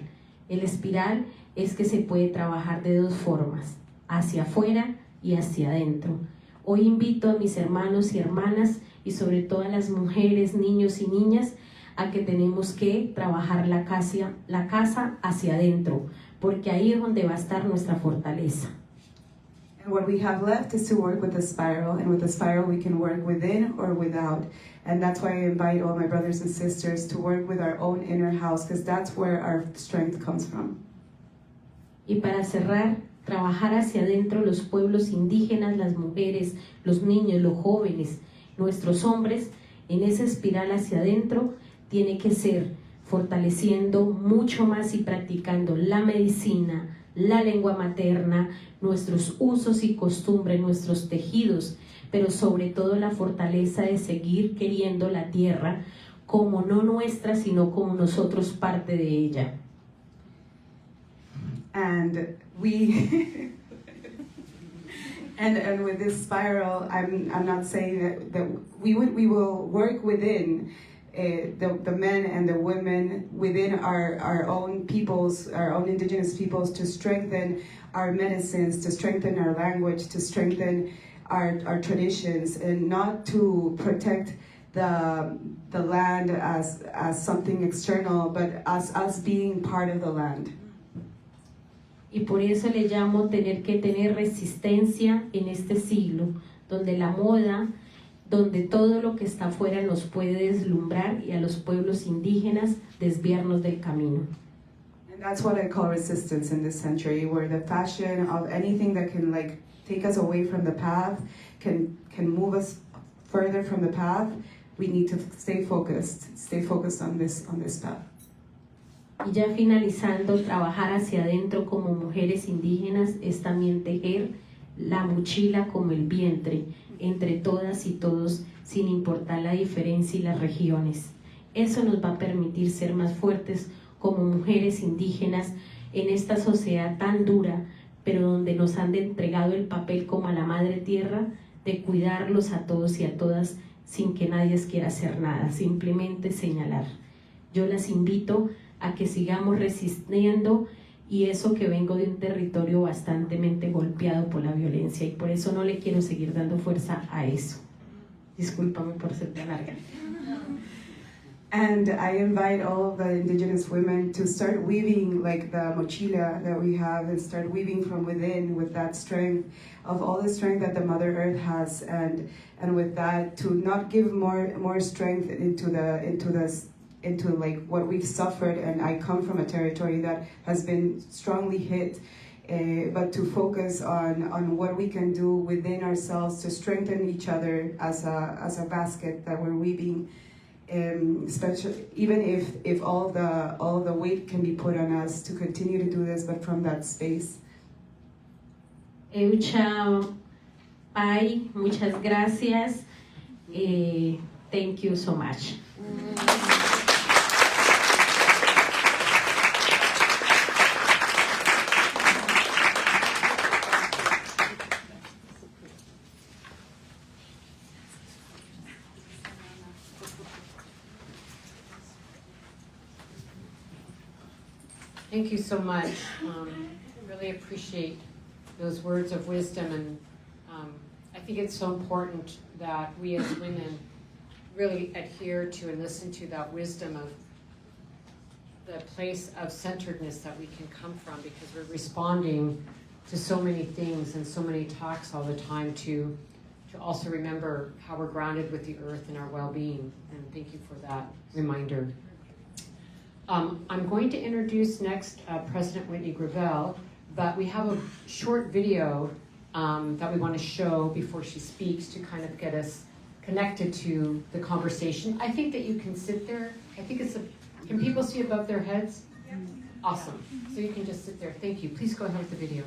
El espiral es que se puede trabajar de dos formas, hacia afuera y hacia adentro. Hoy invito a mis hermanos y hermanas y sobre todo a las mujeres, niños y niñas a que tenemos que trabajar la casa hacia adentro, porque ahí es donde va a estar nuestra fortaleza. And what we have left is to work with the spiral, and with the spiral we can work within or without. And that's why I invite all my brothers and sisters to work with our own inner house, because that's where our strength comes from. Y para cerrar, trabajar hacia adentro los pueblos indígenas, las mujeres, los niños, los jóvenes, nuestros hombres, en esa espiral hacia adentro, tiene que ser fortaleciendo mucho más y practicando la medicina, la lengua materna, nuestros usos y costumbres, nuestros tejidos, pero sobre todo la fortaleza de seguir queriendo la tierra como no nuestra, sino como nosotros parte de ella. And we and with this spiral, I'm not saying that we will work within the men and the women within our own peoples, our own indigenous peoples, to strengthen our medicines, to strengthen our language, to strengthen our traditions, and not to protect the land as something external, but as us being part of the land. Y por eso le llamo tener que tener resistencia en este siglo, donde la moda, donde todo lo que está afuera nos puede deslumbrar y a los pueblos indígenas desviarnos del camino. And that's what I call resistance in this century, where the fashion of anything that can like take us away from the path, can move us further from the path. We need to stay focused on this path. Y ya finalizando, trabajar hacia adentro como mujeres indígenas es también tejer la mochila como el vientre entre todas y todos, sin importar la diferencia y las regiones. Eso nos va a permitir ser más fuertes como mujeres indígenas en esta sociedad tan dura, pero donde nos han entregado el papel como a la madre tierra de cuidarlos a todos y a todas sin que nadie quiera hacer nada, simplemente señalar. Yo las invito a que sigamos resistiendo, y eso que vengo de un territorio bastante golpeado por la violencia, y por eso no le quiero seguir dando fuerza a eso. Discúlpame por ser tan larga. And I invite all of the indigenous women to start weaving like the mochila that we have, and start weaving from within with that strength of all the strength that the Mother Earth has, and with that to not give more strength into like what we've suffered. And I come from a territory that has been strongly hit, but to focus on what we can do within ourselves to strengthen each other as a basket that we're weaving. Especially, even if all the weight can be put on us to continue to do this, but from that space. Eucha Pai, muchas gracias. Thank you so much. Thank you so much. Really appreciate those words of wisdom, and I think it's so important that we as women really adhere to and listen to that wisdom of the place of centeredness that we can come from, because we're responding to so many things and so many talks all the time to also remember how we're grounded with the earth and our well-being. And thank you for that reminder. I'm going to introduce next President Whitney Gravel, but we have a short video that we want to show before she speaks to kind of get us connected to the conversation. I think that you can sit there. I think can people see above their heads? Yeah. Awesome. So you can just sit there. Thank you. Please go ahead with the video.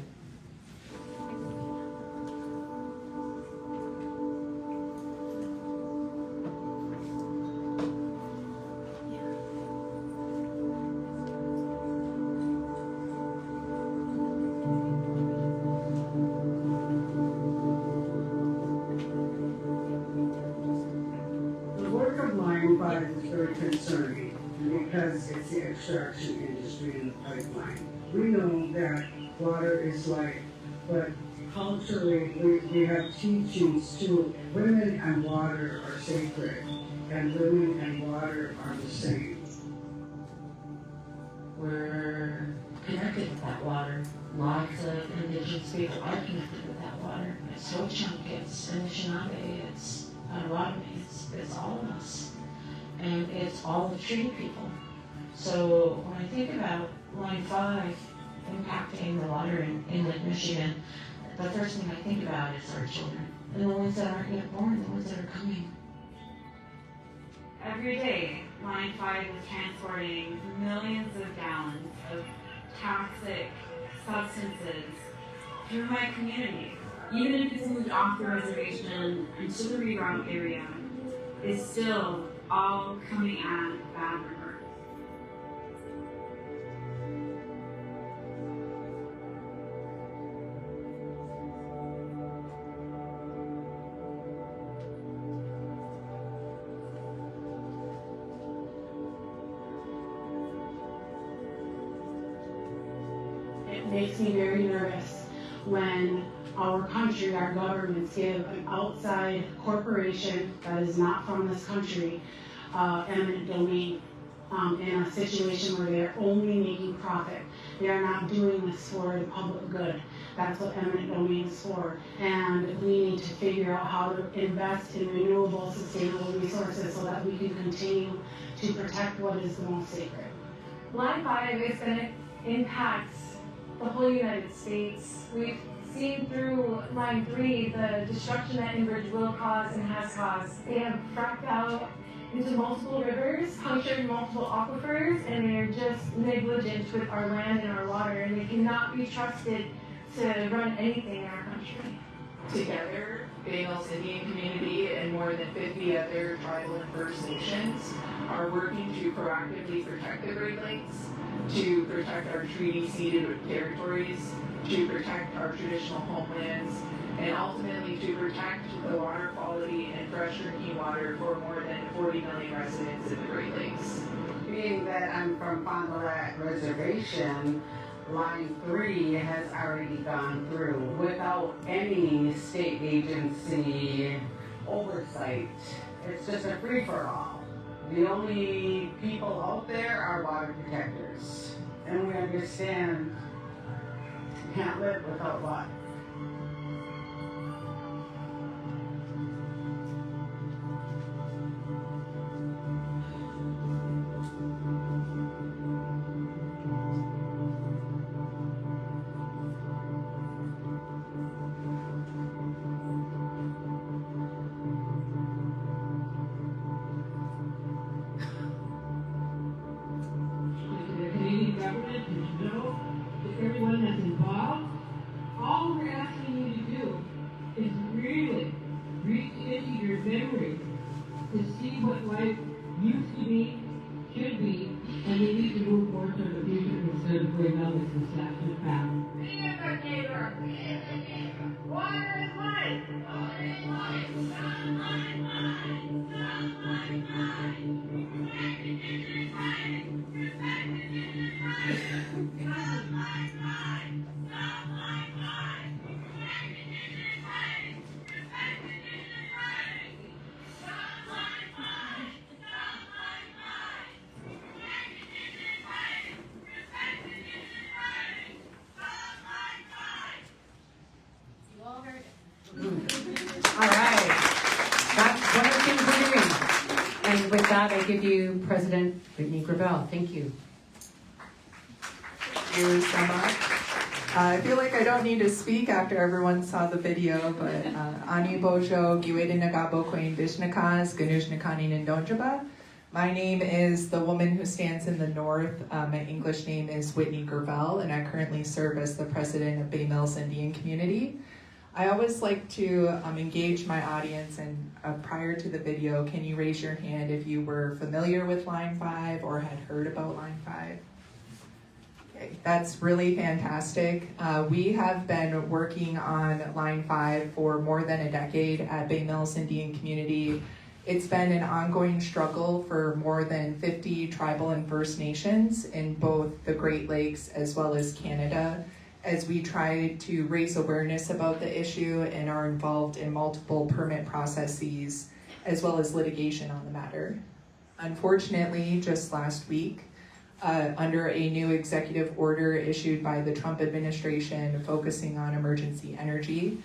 Concerning, because it's the extraction industry in the pipeline. We know that water is life, but culturally we have teachings too. Women and water are sacred, and women and water are the same. We're connected with that water. Lots of indigenous people are connected with that water. It's Ho-Chunk, it's Anishinaabe, it's Potawatomi, it's all of us. And it's all the treaty people. So when I think about Line 5 impacting the water in Lake Michigan, the first thing I think about is our children. And the ones that aren't yet born, the ones that are coming. Every day, Line 5 is transporting millions of gallons of toxic substances through my community. Even if it's moved off the reservation into the reroute area, it's still all coming at Bad River. It makes me very nervous when our country, our governments give an outside corporation that is not from this country eminent domain in a situation where they're only making profit. They are not doing this for the public good. That's what eminent domain is for. And we need to figure out how to invest in renewable, sustainable resources so that we can continue to protect what is the most sacred. Line 5 is going to impact the whole United States. We've seen through Line 3 the destruction that Enbridge will cause and has caused. They have fracked out into multiple rivers, punctured multiple aquifers, and they're just negligent with our land and our water, and they cannot be trusted to run anything in our country. Together, Bay Mills Indian community and more than 50 other tribal and First Nations are working to proactively protect the Great Lakes, to protect our treaty-ceded territories, to protect our traditional homelands, and ultimately to protect the water quality and fresh drinking water for more than 40 million residents in the Great Lakes. Being that I'm from Fond du Lac Reservation, Line 3 has already gone through without any state agency oversight. It's just a free-for-all. The only people out there are water protectors. And we understand you can't live without water. Everyone that's involved, all we're asking you to do is really reach into your memory to see what life used to be, should be, and we need to move forward to the future instead of going down this disastrous path. Be a good neighbor. Water is life. Water is life. Not my mind. Not my mind. Respect Indigenous rights. Respect Indigenous rights. Not my mind. Not my mind. Respect Indigenous rights. Respect Indigenous rights. Not my mind. Not my mind. Respect Indigenous rights. Respect Indigenous rights. Not my mind. You all heard it. All right. That's one of the things we're doing. And with that, I give you President Whitney Gravel. Thank you. Thank you so much. I feel like I don't need to speak after everyone saw the video, but Ani Bojo, Giwede Nagabo Queen Dishnakas, Ganush Nakani Ndonjaba. My name is the woman who stands in the north. My English name is Whitney Gravel, and I currently serve as the president of Bay Mills Indian Community. I always like to engage my audience, and prior to the video, can you raise your hand if you were familiar with Line 5 or had heard about Line 5? Okay, that's really fantastic. We have been working on Line 5 for more than a decade at Bay Mills Indian Community. It's been an ongoing struggle for more than 50 tribal and First Nations in both the Great Lakes as well as Canada, as we try to raise awareness about the issue and are involved in multiple permit processes as well as litigation on the matter. Unfortunately, just last week, under a new executive order issued by the Trump administration focusing on emergency energy,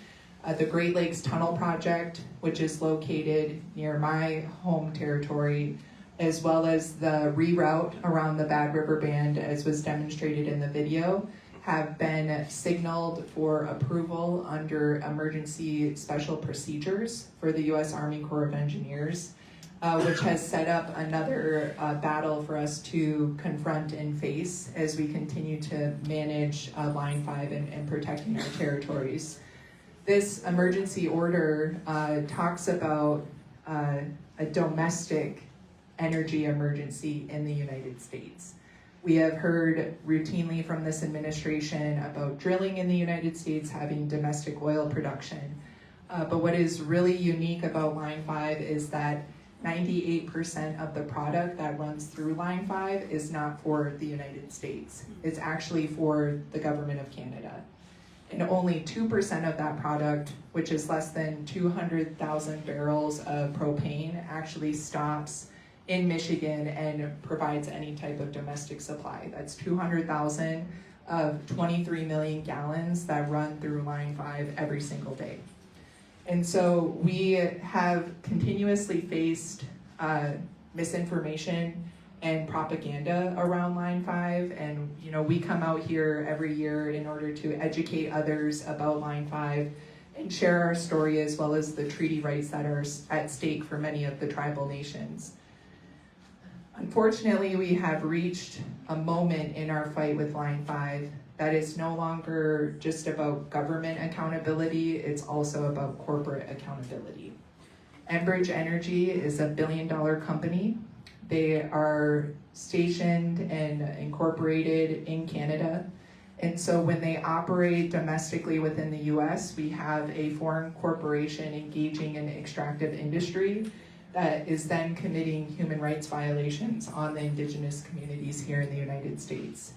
the Great Lakes Tunnel Project, which is located near my home territory, as well as the reroute around the Bad River Band, as was demonstrated in the video, have been signaled for approval under emergency special procedures for the U.S. Army Corps of Engineers. which has set up another battle for us to confront and face as we continue to manage Line 5 and protecting our territories. This emergency order talks about a domestic energy emergency in the United States. We have heard routinely from this administration about drilling in the United States, having domestic oil production. But what is really unique about Line 5 is that 98% of the product that runs through Line 5 is not for the United States. It's actually for the government of Canada. And only 2% of that product, which is less than 200,000 barrels of propane, actually stops in Michigan and provides any type of domestic supply. That's 200,000 of 23 million gallons that run through Line 5 every single day. And so we have continuously faced misinformation and propaganda around Line 5, and we come out here every year in order to educate others about Line 5 and share our story as well as the treaty rights that are at stake for many of the tribal nations. Unfortunately, we have reached a moment in our fight with Line 5 that is no longer just about government accountability, it's also about corporate accountability. Enbridge Energy is a billion-dollar company. They are stationed and incorporated in Canada. And so when they operate domestically within the US, we have a foreign corporation engaging in extractive industry that is then committing human rights violations on the Indigenous communities here in the United States.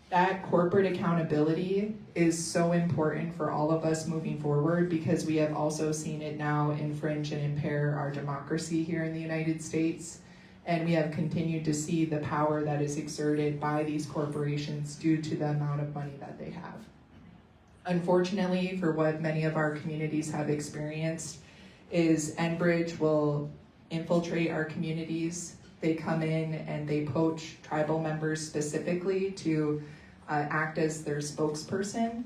That corporate accountability is so important for all of us moving forward because we have also seen it now infringe and impair our democracy here in the United States. And we have continued to see the power that is exerted by these corporations due to the amount of money that they have. Unfortunately, for what many of our communities have experienced, is Enbridge will infiltrate our communities. They come in and they poach tribal members specifically to act as their spokesperson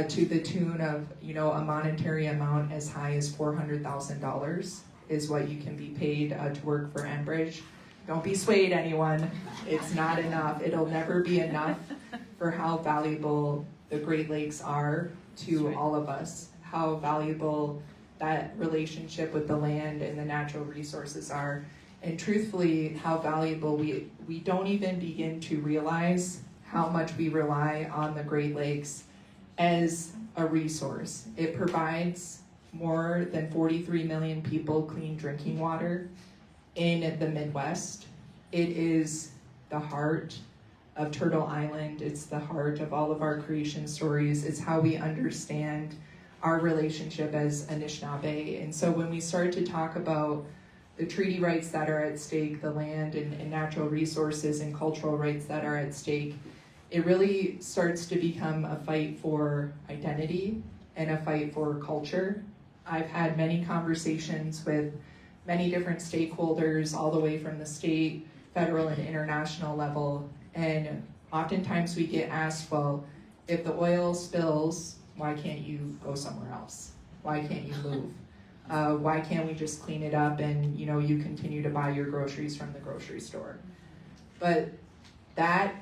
to the tune of a monetary amount as high as $400,000 is what you can be paid to work for Enbridge. Don't be swayed, anyone. It's not enough. It'll never be enough for how valuable the Great Lakes are to all of us, how valuable that relationship with the land and the natural resources are, and truthfully, how valuable we don't even begin to realize how much we rely on the Great Lakes as a resource. It provides more than 43 million people clean drinking water in the Midwest. It is the heart of Turtle Island. It's the heart of all of our creation stories. It's how we understand our relationship as Anishinaabe. And so when we start to talk about the treaty rights that are at stake, the land and natural resources and cultural rights that are at stake, it really starts to become a fight for identity and a fight for culture. I've had many conversations with many different stakeholders, all the way from the state, federal, and international level. And oftentimes we get asked, well, if the oil spills, why can't you go somewhere else? Why can't you move? Why can't we just clean it up and you continue to buy your groceries from the grocery store? But that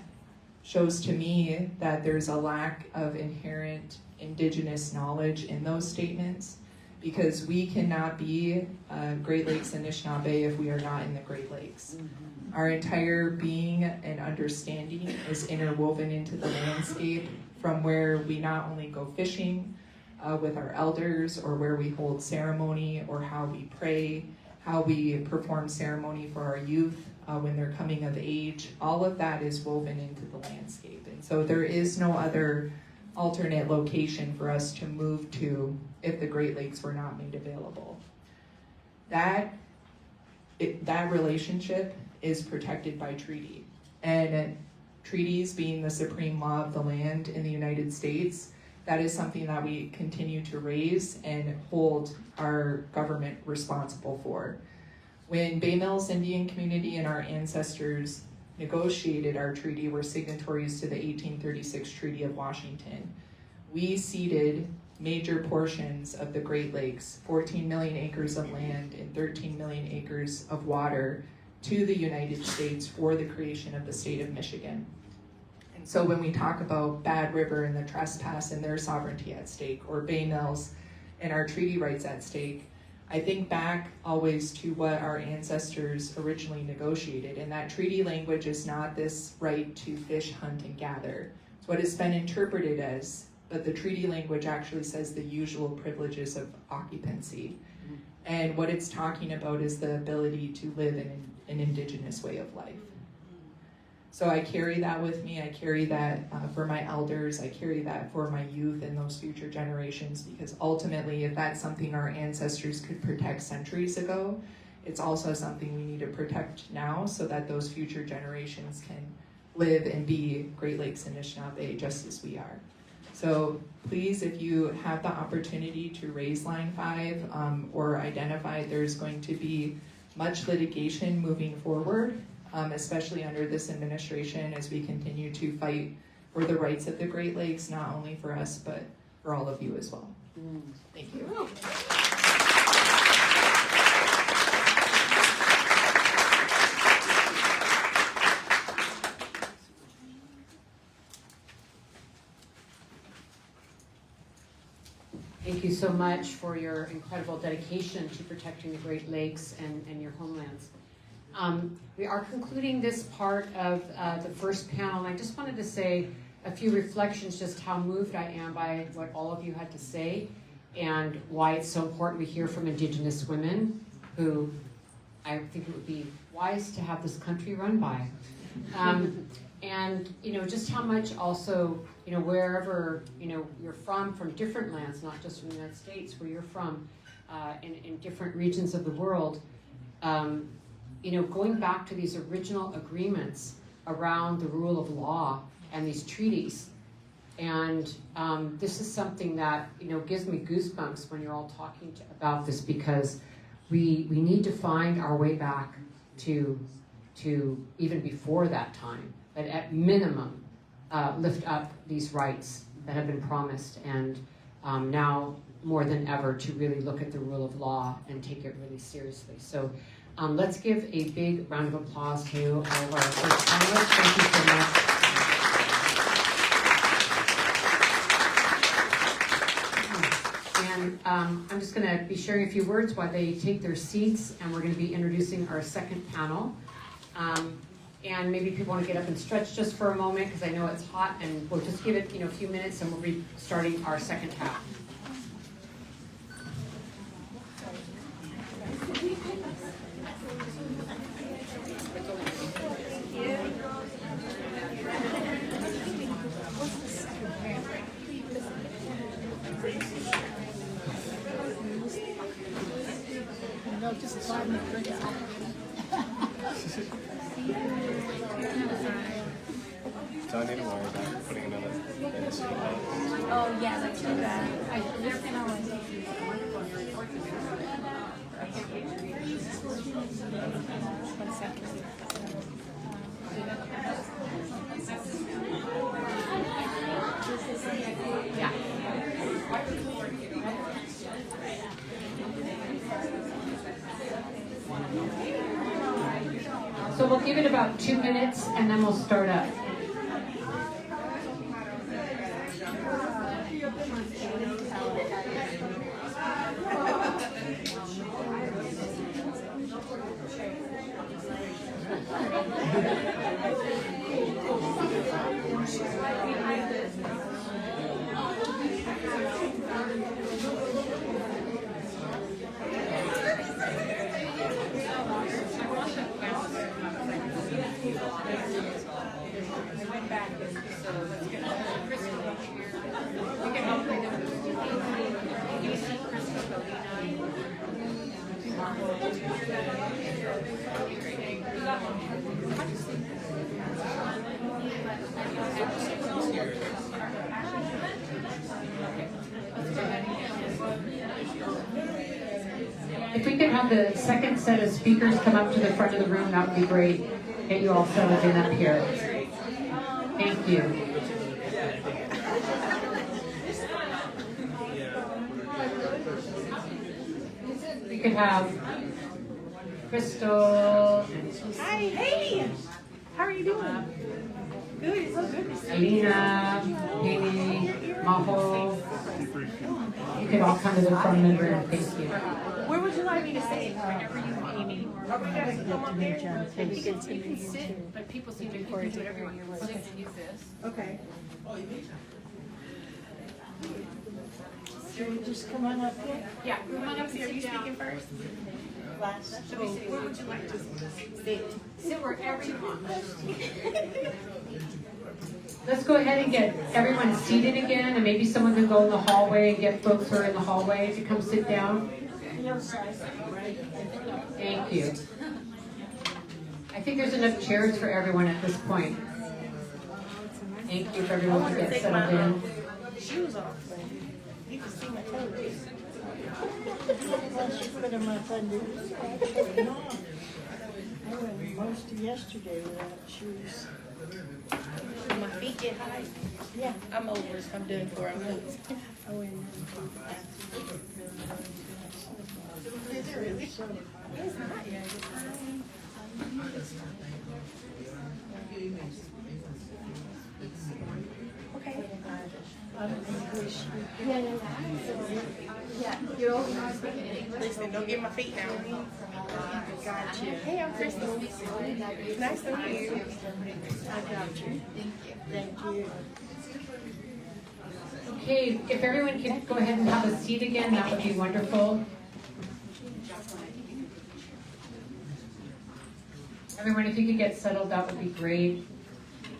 shows to me that there's a lack of inherent Indigenous knowledge in those statements, because we cannot be Great Lakes Anishinaabe if we are not in the Great Lakes. Our entire being and understanding is interwoven into the landscape, from where we not only go fishing with our elders, or where we hold ceremony, or how we pray, how we perform ceremony for our youth when they're coming of age. All of that is woven into the landscape. And so there is no other alternate location for us to move to if the Great Lakes were not made available. That relationship is protected by treaty. And treaties being the supreme law of the land in the United States, that is something that we continue to raise and hold our government responsible for. When Bay Mills Indian community and our ancestors negotiated our treaty, were signatories to the 1836 Treaty of Washington, we ceded major portions of the Great Lakes, 14 million acres of land and 13 million acres of water, to the United States for the creation of the state of Michigan. And so when we talk about Bad River and the trespass and their sovereignty at stake, or Bay Mills and our treaty rights at stake, I think back always to what our ancestors originally negotiated, and that treaty language is not this right to fish, hunt, and gather. It's what it's been interpreted as, but the treaty language actually says the usual privileges of occupancy. And what it's talking about is the ability to live in an indigenous way of life. So I carry that with me. I carry that for my elders. I carry that for my youth and those future generations, because ultimately, if that's something our ancestors could protect centuries ago, it's also something we need to protect now so that those future generations can live and be Great Lakes Anishinaabe just as we are. So please, if you have the opportunity to raise line 5 or identify there's going to be much litigation moving forward, especially under this administration, as we continue to fight for the rights of the Great Lakes, not only for us, but for all of you as well. Thank you. Thank you so much for your incredible dedication to protecting the Great Lakes and your homelands. We are concluding this part of the first panel, and I just wanted to say a few reflections, just how moved I am by what all of you had to say, and why it's so important we hear from Indigenous women, who I think it would be wise to have this country run by. And just how much also, wherever you're from different lands, not just from the United States, where you're from, in different regions of the world, going back to these original agreements around the rule of law and these treaties. And this is something that gives me goosebumps when you're all talking about this, because we need to find our way back to even before that time, but at minimum lift up these rights that have been promised, and now more than ever to really look at the rule of law and take it really seriously. So let's give a big round of applause to all of our first panelists. Thank you so much. And I'm just going to be sharing a few words while they take their seats, and we're going to be introducing our second panel. And maybe people want to get up and stretch just for a moment, because I know it's hot, and we'll just give it a few minutes, and we'll be starting our second half. Do I need to worry about putting another Oh yeah, let's do that. One second. Yeah. So we'll give it about 2 minutes, and then we'll start up. If we could have the second set of speakers come up to the front of the room, that would be great. Get you all settled in up here. Thank you. could have Crystal, Hi, hey! How are you doing? Good, so good to see you. Alina, Haley, Maho. You could all come to the front and thank you. Where would you like me to say? Wherever you, Amy. Are we going to come up there? You can sit, but people seem to do whatever you want. So they can use this. Okay. Should we just come on up here? Yeah, come on up here. Are you speaking first? Last. Where would you like to sit? Sit wherever you want. Let's go ahead and get everyone seated again, and maybe someone can go in the hallway and get folks who are in the hallway to come sit down. Thank you. I think there's enough chairs for everyone at this point. Thank you for everyone to get settled in. Shoes off. You can see my toes. Look at my thunders. I went most of yesterday without shoes. My feet get high. Yeah. I'm over it. I'm done for a month. I went Is it really? It's not yet. Okay. English. Yeah, you're all speaking in English. Listen, don't get my feet down. Got you. Hey, I'm Kristen. Nice to meet you. I got you. Thank you. Okay, if everyone could go ahead and have a seat again, that would be wonderful. Everyone, if you could get settled, that would be great.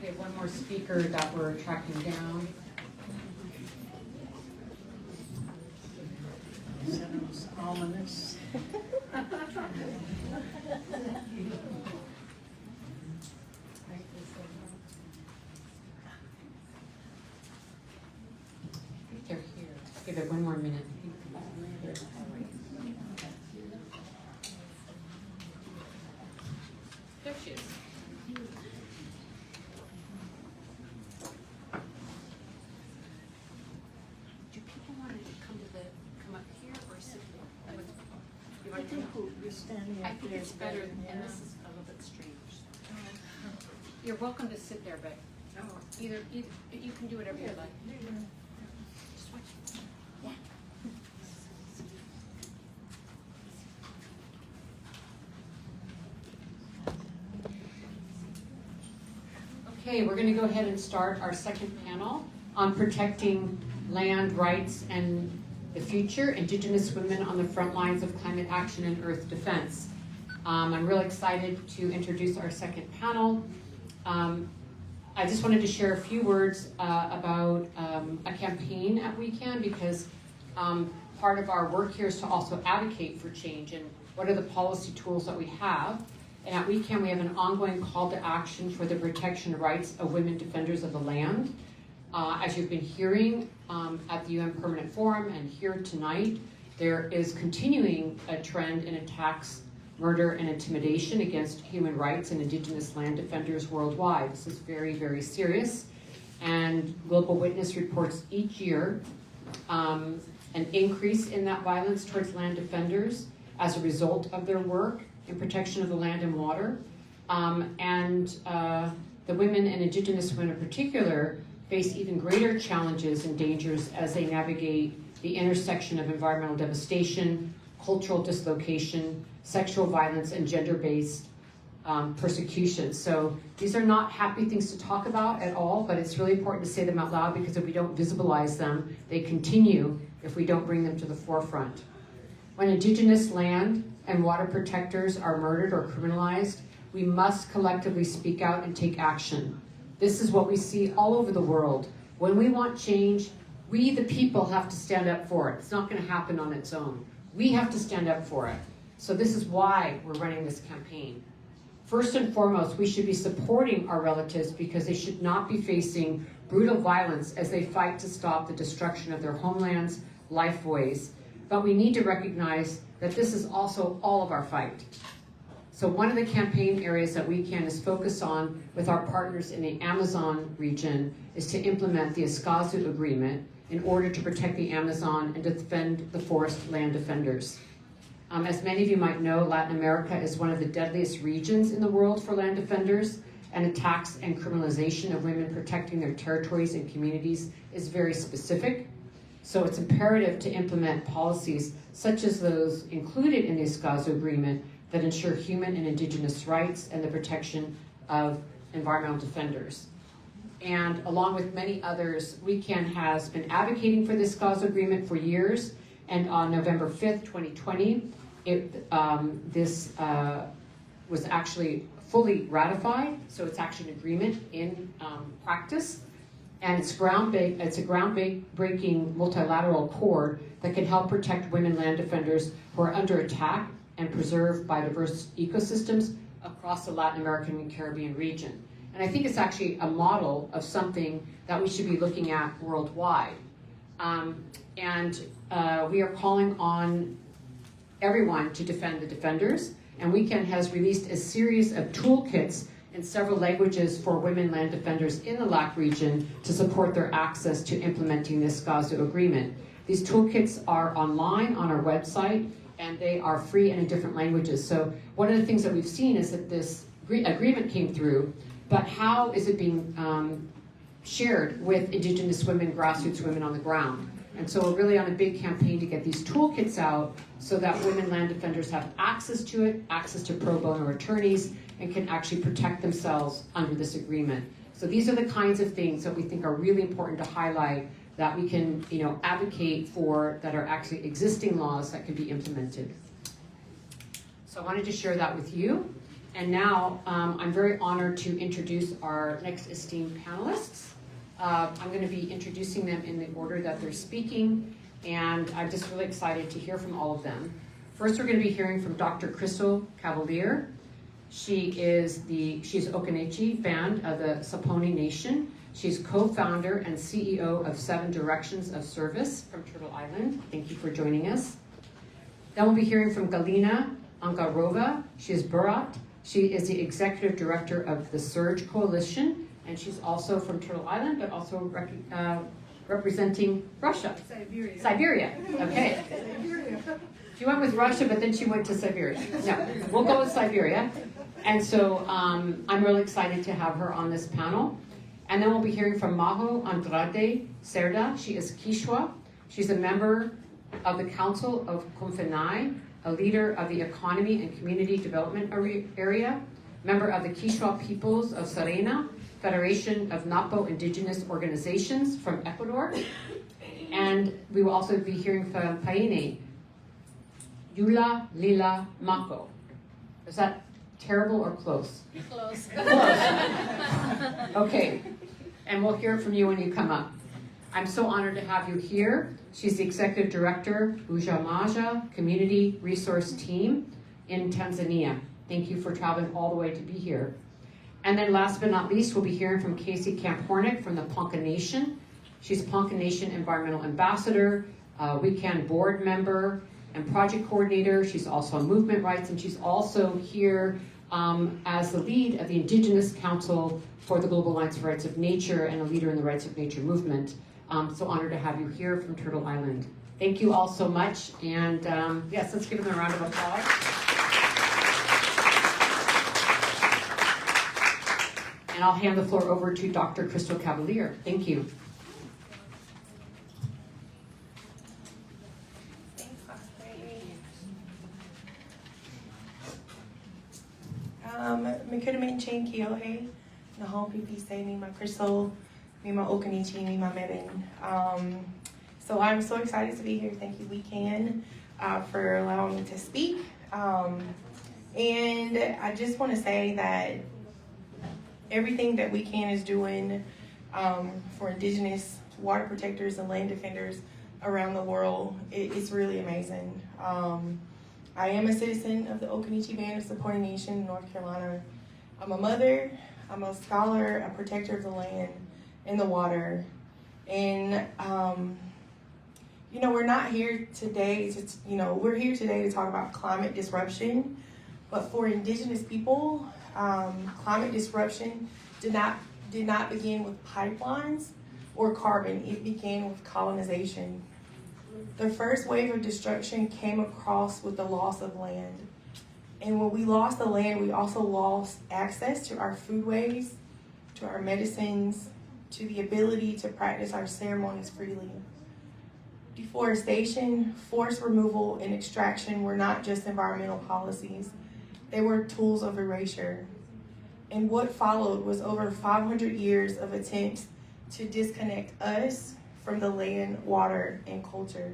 We have one more speaker that we're tracking down. Sounds ominous. They're here. Give it one more minute. There she is. Do people want to come up here or sit there? I think you're standing I up think there. it's better, and this is a little bit strange. You're welcome to sit there, but either you can do whatever you like. Just watch. Yeah. Okay, we're going to go ahead and start our second panel on protecting land rights and the future, Indigenous women on the front lines of climate action and earth defense. I'm really excited to introduce our second panel. I just wanted to share a few words about a campaign at WECAN, because part of our work here is to also advocate for change and what are the policy tools that we have. And at WECAN, we have an ongoing call to action for the protection of rights of women defenders of the land. As you've been hearing at the UN Permanent Forum and here tonight, there is continuing a trend in attacks, murder, and intimidation against human rights and Indigenous land defenders worldwide. This is very, very serious. And Global Witness reports each year an increase in that violence towards land defenders as a result of their work in protection of the land and water. The women and Indigenous women in particular face even greater challenges and dangers as they navigate the intersection of environmental devastation, cultural dislocation, sexual violence, and gender-based persecution. So these are not happy things to talk about at all, but it's really important to say them out loud, because if we don't visibilize them, they continue if we don't bring them to the forefront. When Indigenous land and water protectors are murdered or criminalized, we must collectively speak out and take action. This is what we see all over the world. When we want change, we, the people, have to stand up for it. It's not going to happen on its own. We have to stand up for it. So this is why we're running this campaign. First and foremost, we should be supporting our relatives, because they should not be facing brutal violence as they fight to stop the destruction of their homelands, lifeways. But we need to recognize that this is also all of our fight. So one of the campaign areas that WECAN is focused on with our partners in the Amazon region is to implement the Escazú Agreement in order to protect the Amazon and defend the forest land defenders. As many of you might know, Latin America is one of the deadliest regions in the world for land defenders, and attacks and criminalization of women protecting their territories and communities is very specific. So it's imperative to implement policies such as those included in the Escazú Agreement that ensure human and indigenous rights and the protection of environmental defenders. And along with many others, WECAN has been advocating for the Escazú Agreement for years, and on November 5th, 2020, this was actually fully ratified, so it's actually an agreement in practice. And it's a groundbreaking multilateral accord that can help protect women land defenders who are under attack and preserve biodiverse ecosystems across the Latin American and Caribbean region. And I think it's actually a model of something that we should be looking at worldwide. We are calling on everyone to defend the defenders, and WECAN has released a series of toolkits in several languages for women land defenders in the LAC region to support their access to implementing the Escazú Agreement. These toolkits are online on our website, and they are free and in different languages. So one of the things that we've seen is that this agreement came through, but how is it being shared with Indigenous women, grassroots women on the ground? And so we're really on a big campaign to get these toolkits out so that women land defenders have access to it, access to pro bono attorneys, and can actually protect themselves under this agreement. So these are the kinds of things that we think are really important to highlight that we can, advocate for, that are actually existing laws that can be implemented. So I wanted to share that with you. And now I'm very honored to introduce our next esteemed panelists. I'm going to be introducing them in the order that they're speaking, and I'm just really excited to hear from all of them. First, we're going to be hearing from Dr. Crystal Cavalier. She's Occaneechi band of the Saponi Nation. She's co-founder and CEO of 7 Directions of Service from Turtle Island. Thank you for joining us. Then we'll be hearing from Galina Angarova. She is Burat. She is the executive director of the Surge Coalition, and she's also from Turtle Island, but also representing Russia. Siberia. Okay. She went with Russia, but then she went to Siberia. No, we'll go with Siberia. And so I'm really excited to have her on this panel. And then we'll be hearing from Majo Andrade Cerda. She is Quechua. She's a member of the Council of Kumfenai, a leader of the Economy and Community Development Area, member of the Quechua Peoples of Serena, Federation of Napo Indigenous Organizations from Ecuador. And we will also be hearing from Paine Yula Lila Mako. Is that terrible or close? Close. Close. Okay. And we'll hear from you when you come up. I'm so honored to have you here. She's the executive director, Ujamaja Community Resource Team in Tanzania. Thank you for traveling all the way to be here. And then last but not least, we'll be hearing from Casey Camp-Hornick from the Ponca Nation. She's Ponca Nation Environmental Ambassador, WECAN board member, and project coordinator. She's also on movement rights, and she's also here as the lead of the Indigenous Council for the Global Alliance for Rights of Nature and a leader in the Rights of Nature movement. So honored to have you here from Turtle Island. Thank you all so much, and yes, let's give them a round of applause. And I'll hand the floor over to Dr. Crystal Cavalier. Thank you. Mikudaming Chain Kiohe, Nahal Pipi Say Mima Crystal, Mima Okanichi, Mima Mebin. So I'm so excited to be here. Thank you, WECAN, for allowing me to speak. And I just want to say that everything that WECAN is doing for Indigenous water protectors and land defenders around the world, it's really amazing. I am a citizen of the Occaneechi Band of Saponi Nation in North Carolina. I'm a mother, I'm a scholar, a protector of the land and the water. And, we're not here today we're here today to talk about climate disruption, but for Indigenous people, climate disruption did not begin with pipelines or carbon. It began with colonization. The first wave of destruction came across with the loss of land. And when we lost the land, we also lost access to our foodways, to our medicines, to the ability to practice our ceremonies freely. Deforestation, forest removal, and extraction were not just environmental policies. They were tools of erasure. And what followed was over 500 years of attempts to disconnect us from the land, water, and culture.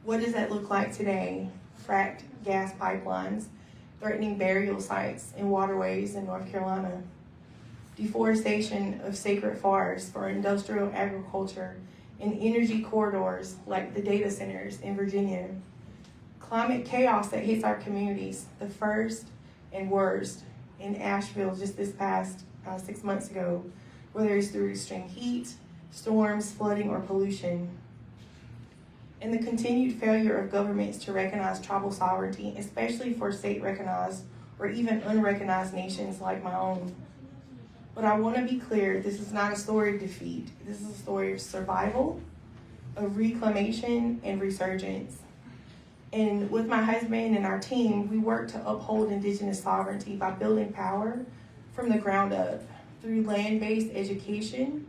What does that look like today? Fracked gas pipelines, threatening burial sites and waterways in North Carolina. Deforestation of sacred forests for industrial agriculture and energy corridors like the data centers in Virginia. Climate chaos that hits our communities, the first and worst in Asheville just this past 6 months ago, whether it's through extreme heat, storms, flooding, or pollution. And the continued failure of governments to recognize tribal sovereignty, especially for state-recognized or even unrecognized nations like my own. But I want to be clear, this is not a story of defeat. This is a story of survival, of reclamation, and resurgence. And with my husband and our team, we work to uphold Indigenous sovereignty by building power from the ground up through land-based education,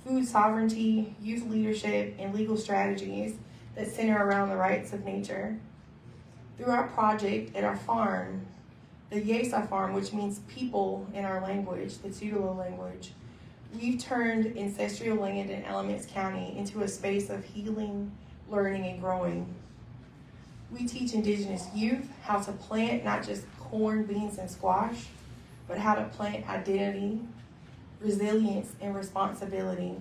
food sovereignty, youth leadership, and legal strategies that center around the rights of nature. Through our project at our farm, the Yesa farm, which means people in our language, the Tutulo language, we've turned ancestral land in Alamance County into a space of healing, learning, and growing. We teach Indigenous youth how to plant not just corn, beans, and squash, but how to plant identity, resilience, and responsibility.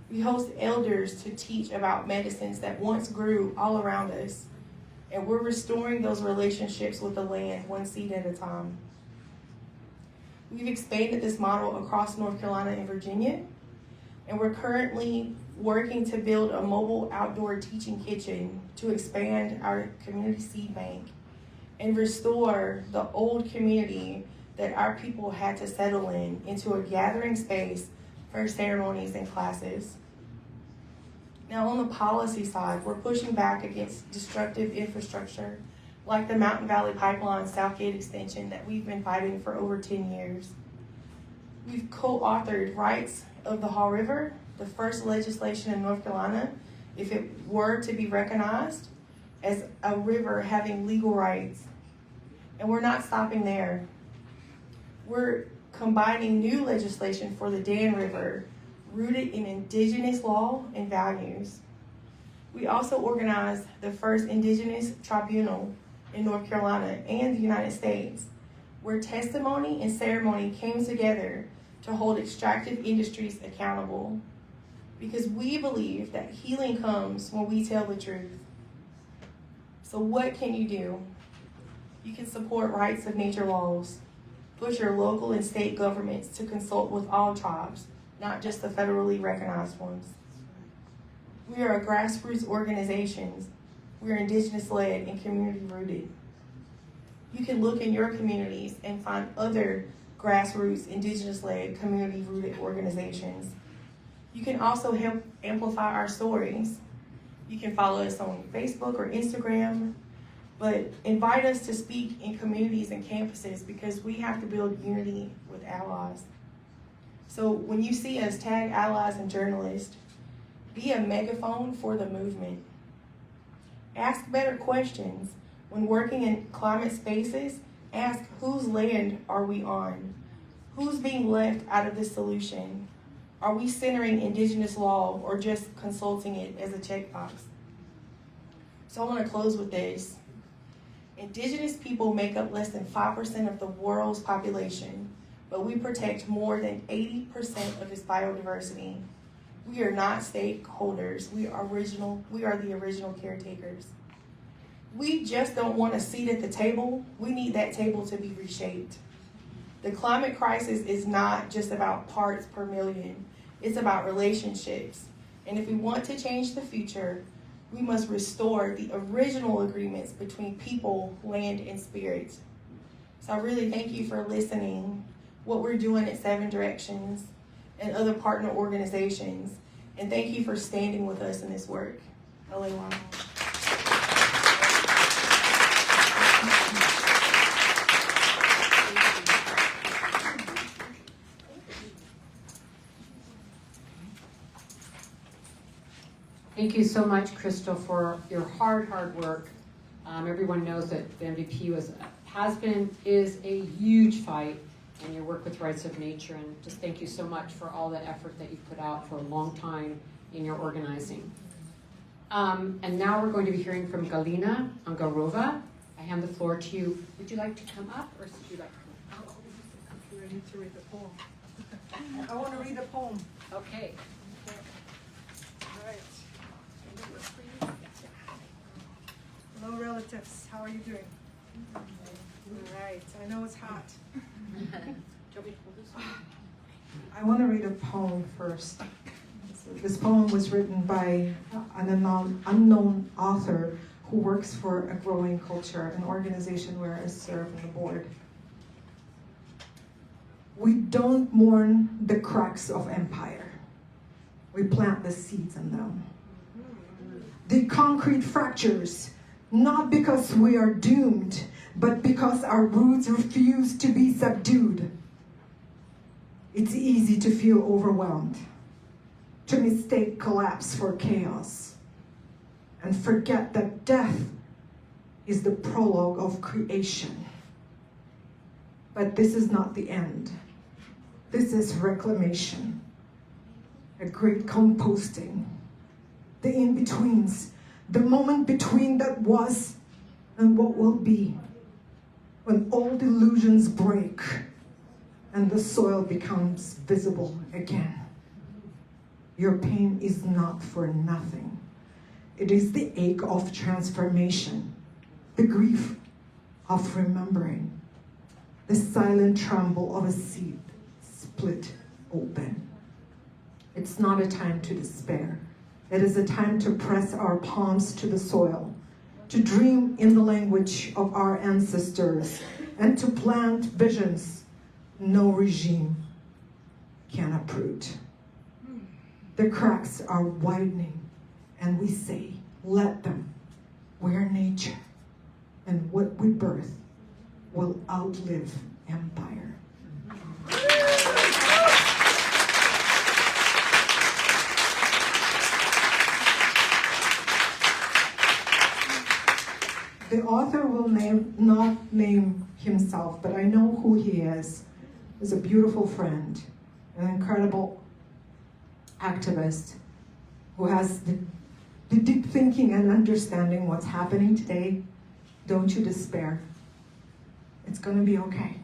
We host elders to teach about medicines that once grew all around us, and we're restoring those relationships with the land one seed at a time. We've expanded this model across North Carolina and Virginia, and we're currently working to build a mobile outdoor teaching kitchen to expand our community seed bank and restore the old community that our people had to settle in into a gathering space for ceremonies and classes. Now on the policy side, we're pushing back against destructive infrastructure like the Mountain Valley Pipeline Southgate extension that we've been fighting for over 10 years. We've co-authored Rights of the Haw River, the first legislation in North Carolina, if it were to be recognized as a river having legal rights. And we're not stopping there. We're combining new legislation for the Dan River, rooted in Indigenous law and values. We also organized the first Indigenous tribunal in North Carolina and the United States, where testimony and ceremony came together to hold extractive industries accountable. Because we believe that healing comes when we tell the truth. So what can you do? You can support rights of nature laws. Push your local and state governments to consult with all tribes, not just the federally recognized ones. We are a grassroots organization. We are Indigenous-led and community-rooted. You can look in your communities and find other grassroots, Indigenous-led, community-rooted organizations. You can also help amplify our stories. You can follow us on Facebook or Instagram, but invite us to speak in communities and campuses because we have to build unity with allies. So when you see us, tag allies and journalists. Be a megaphone for the movement. Ask better questions. When working in climate spaces, ask whose land are we on? Who's being left out of this solution? Are we centering Indigenous law or just consulting it as a checkbox? So I want to close with this. Indigenous people make up less than 5% of the world's population, but we protect more than 80% of its biodiversity. We are not stakeholders. We are the original caretakers. We just don't want a seat at the table. We need that table to be reshaped. The climate crisis is not just about parts per million. It's about relationships. And if we want to change the future, we must restore the original agreements between people, land, and spirit. So I really thank you for listening, what we're doing at Seven Directions and other partner organizations. And thank you for standing with us in this work. Alewa. Thank you so much, Crystal, for your hard work. Everyone knows that the MVP is a huge fight, and your work with Rights of Nature, and just thank you so much for all that effort that you've put out for a long time in your organizing. And now we're going to be hearing from Galina Angarova. I hand the floor to you. Would you like to come up, or would you like to come up? You ready to read the poem? I want to read the poem. Okay. All right. Hello, relatives. How are you doing? All right. I know it's hot. I want to read a poem first. This poem was written by an unknown author who works for A Growing Culture, an organization where I serve on the board. We don't mourn the cracks of empire. We plant the seeds in them. The concrete fractures, not because we are doomed, but because our roots refuse to be subdued. It's easy to feel overwhelmed, to mistake collapse for chaos, and forget that death is the prologue of creation. But this is not the end. This is reclamation, a great composting, the in-betweens, the moment between that was and what will be, when old illusions break and the soil becomes visible again. Your pain is not for nothing. It is the ache of transformation, the grief of remembering, the silent tremble of a seed split open. It's not a time to despair. It is a time to press our palms to the soil, to dream in the language of our ancestors, and to plant visions no regime can uproot. The cracks are widening, and we say, let them. We're nature, and what we birth will outlive empire. The author will not name himself, but I know who he is. He's a beautiful friend, an incredible activist who has the deep thinking and understanding what's happening today. Don't you despair. It's going to be okay.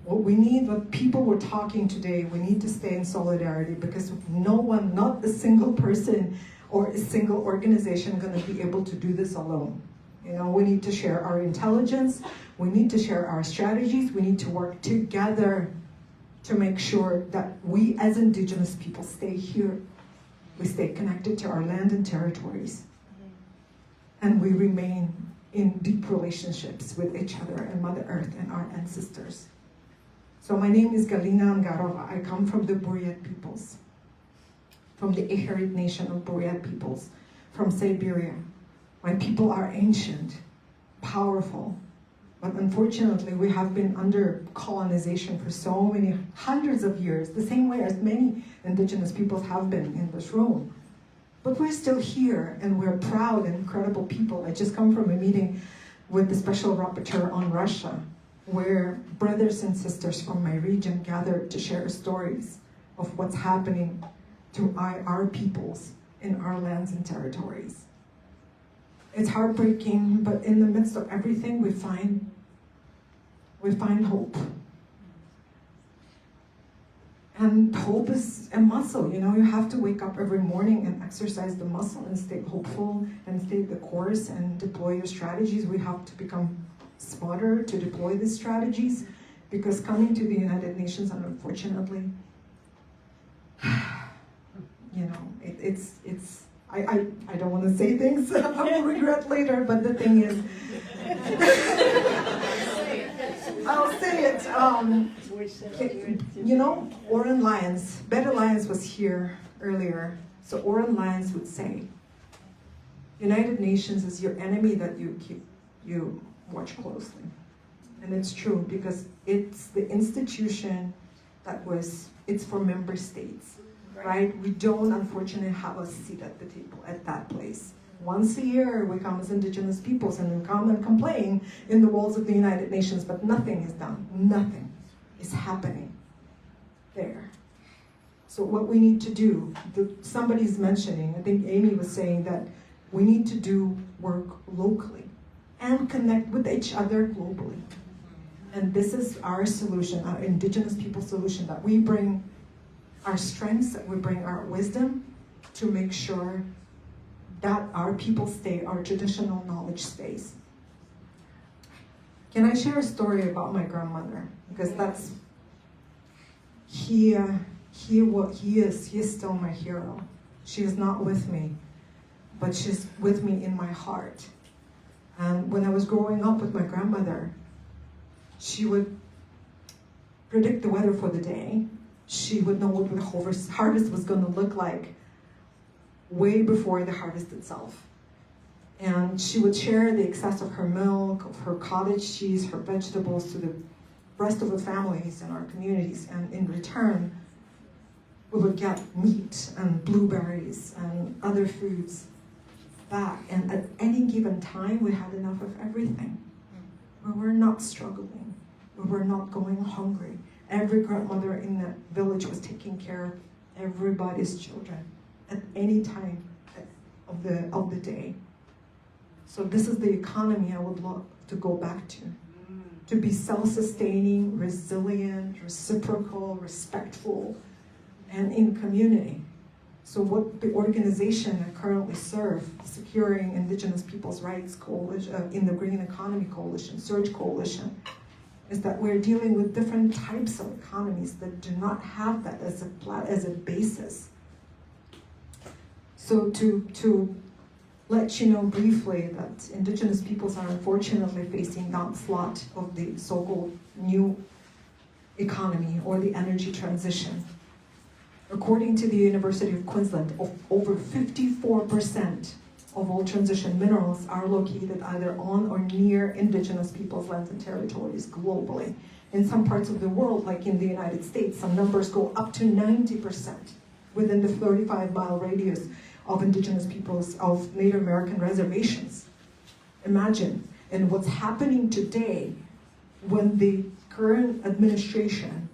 What we need, what people were talking today, we need to stay in solidarity, because no one, not a single person or a single organization, going to be able to do this alone. You know, we need to share our intelligence, we need to share our strategies, we need to work together to make sure that we as Indigenous people stay here, we stay connected to our land and territories, and we remain in deep relationships with each other and Mother Earth and our ancestors. So my name is Galina Angarova. I come from the Buryat peoples, from the Iharit nation of Buryat peoples, from Siberia. My people are ancient, powerful, but unfortunately we have been under colonization for so many hundreds of years, the same way as many Indigenous peoples have been in this room. But we're still here, and we're proud and incredible people. I just come from a meeting with the Special Rapporteur on Russia, where brothers and sisters from my region gathered to share stories of what's happening to our peoples in our lands and territories. It's heartbreaking, but in the midst of everything, we find hope. And hope is a muscle, you know, you have to wake up every morning and exercise the muscle and stay hopeful and stay the course and deploy your strategies. We have to become smarter to deploy these strategies, because coming to the United Nations, and unfortunately, you know, I don't want to say things I will regret later, but the thing is, I'll say it. You know, Oren Lyons, Better Lyons was here earlier, so Oren Lyons would say, United Nations is your enemy that you watch closely. And it's true because it's the institution it's for member states, right? We don't unfortunately have a seat at the table at that place. Once a year we come as Indigenous peoples and we come and complain in the walls of the United Nations, but nothing is done. Nothing is happening there. So what we need to do, somebody's mentioning, I think Amy was saying that we need to do work locally and connect with each other globally. And this is our solution, our Indigenous people solution, that we bring our strengths, that we bring our wisdom to make sure that our people stay, our traditional knowledge stays. Can I share a story about my grandmother? Because he is still my hero. She is not with me, but she's with me in my heart. And when I was growing up with my grandmother, she would predict the weather for the day. She would know what the harvest was going to look like way before the harvest itself. And she would share the excess of her milk, of her cottage cheese, her vegetables to the rest of the families in our communities. And in return, we would get meat and blueberries and other foods back. And at any given time, we had enough of everything. We were not struggling. We were not going hungry. Every grandmother in the village was taking care of everybody's children at any time of the day. So this is the economy I would love to go back to be self-sustaining, resilient, reciprocal, respectful, and in community. So what the organization I currently serve, Securing Indigenous People's Rights Coalition, in the Green Economy Coalition, Surge Coalition, is that we're dealing with different types of economies that do not have that as a basis. So to let you know briefly that Indigenous peoples are unfortunately facing the onslaught of the so-called new economy or the energy transition. According to the University of Queensland, over 54% of all transition minerals are located either on or near Indigenous peoples' lands and territories globally. In some parts of the world, like in the United States, some numbers go up to 90% within the 35-mile radius of Indigenous peoples, of Native American reservations. Imagine, and what's happening today when the current administration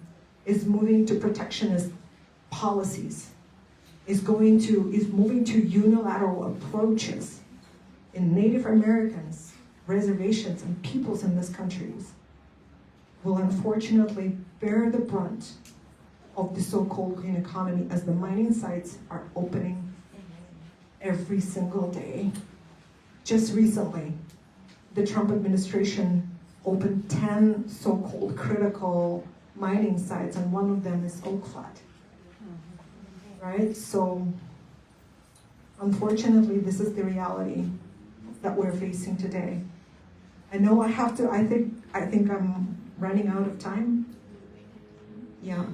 is moving to protectionist policies, is moving to unilateral approaches in Native Americans, reservations, and peoples in this country will unfortunately bear the brunt of the so-called green economy as the mining sites are opening every single day. Just recently, the Trump administration opened 10 so-called critical mining sites, and one of them is Oak Flat. Right? So, unfortunately, this is the reality that we're facing today. I know I have to, I think I'm running out of time. Yeah,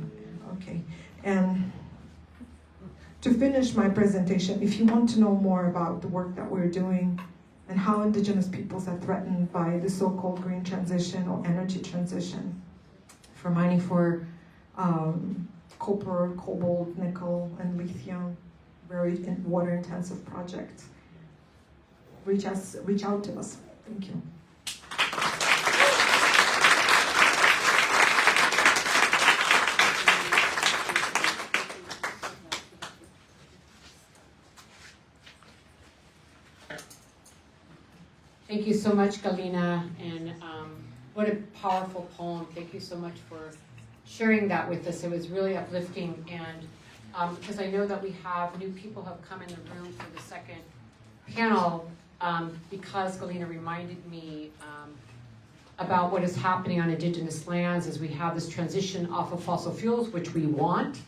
okay. And to finish my presentation, if you want to know more about the work that we're doing and how Indigenous peoples are threatened by the so-called green transition or energy transition, for mining for copper, cobalt, nickel, and lithium, very water-intensive projects, reach out to us. Thank you. Thank you so much, Galina, and what a powerful poem. Thank you so much for sharing that with us. It was really uplifting, and because I know that we have new people have come in the room for the second panel, because Galina reminded me about what is happening on Indigenous lands as we have this transition off of fossil fuels, which we want.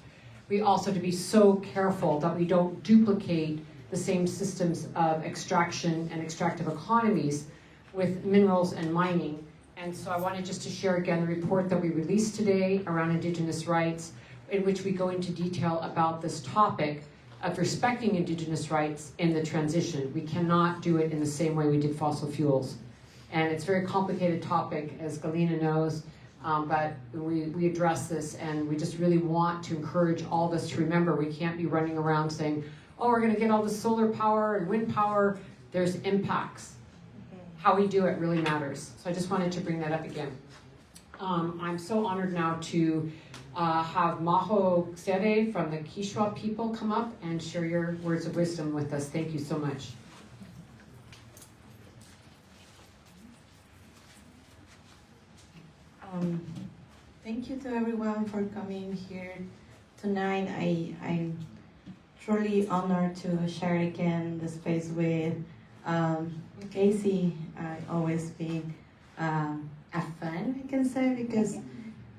We also have to be so careful that we don't duplicate the same systems of extraction and extractive economies with minerals and mining. And so I wanted just to share again the report that we released today around Indigenous rights, in which we go into detail about this topic. of respecting Indigenous rights in the transition. We cannot do it in the same way we did fossil fuels. And it's a very complicated topic, as Galina knows, but we address this, and we just really want to encourage all of us to remember we can't be running around saying, oh, we're going to get all the solar power and wind power. There's impacts. How we do it really matters. So I just wanted to bring that up again. I'm so honored now to have Maho Xere from the Quechua people come up and share your words of wisdom with us. Thank you so much. Thank you to everyone for coming here tonight. I'm truly honored to share again the space with Casey. Always being a fan, I can say, because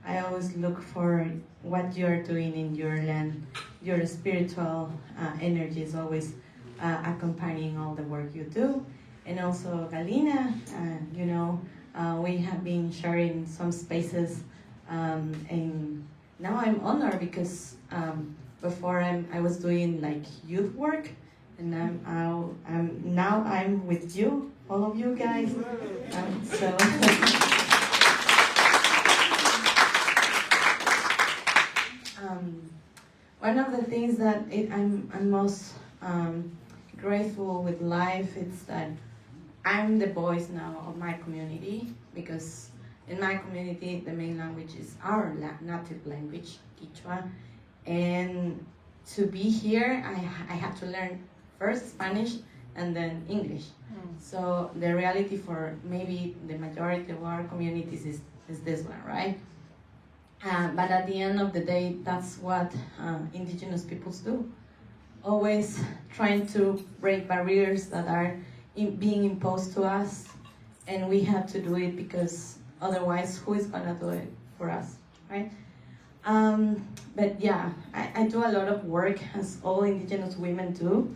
I always look for what you're doing in your land. Your spiritual energy is always accompanying all the work you do. And also Galina, we have been sharing some spaces, and now I'm honored because before I was doing like youth work, and now I'm with you, all of you guys. So. One of the things that I'm most grateful with life is that I'm the voice now of my community, because in my community the main language is our native language, Quechua, and to be here I had to learn first Spanish and then English. So the reality for maybe the majority of our communities is this one, right? But at the end of the day, that's what Indigenous peoples do. Always trying to break barriers that are being imposed to us, and we have to do it because otherwise, who is gonna do it for us, right? But yeah, I do a lot of work, as all Indigenous women do.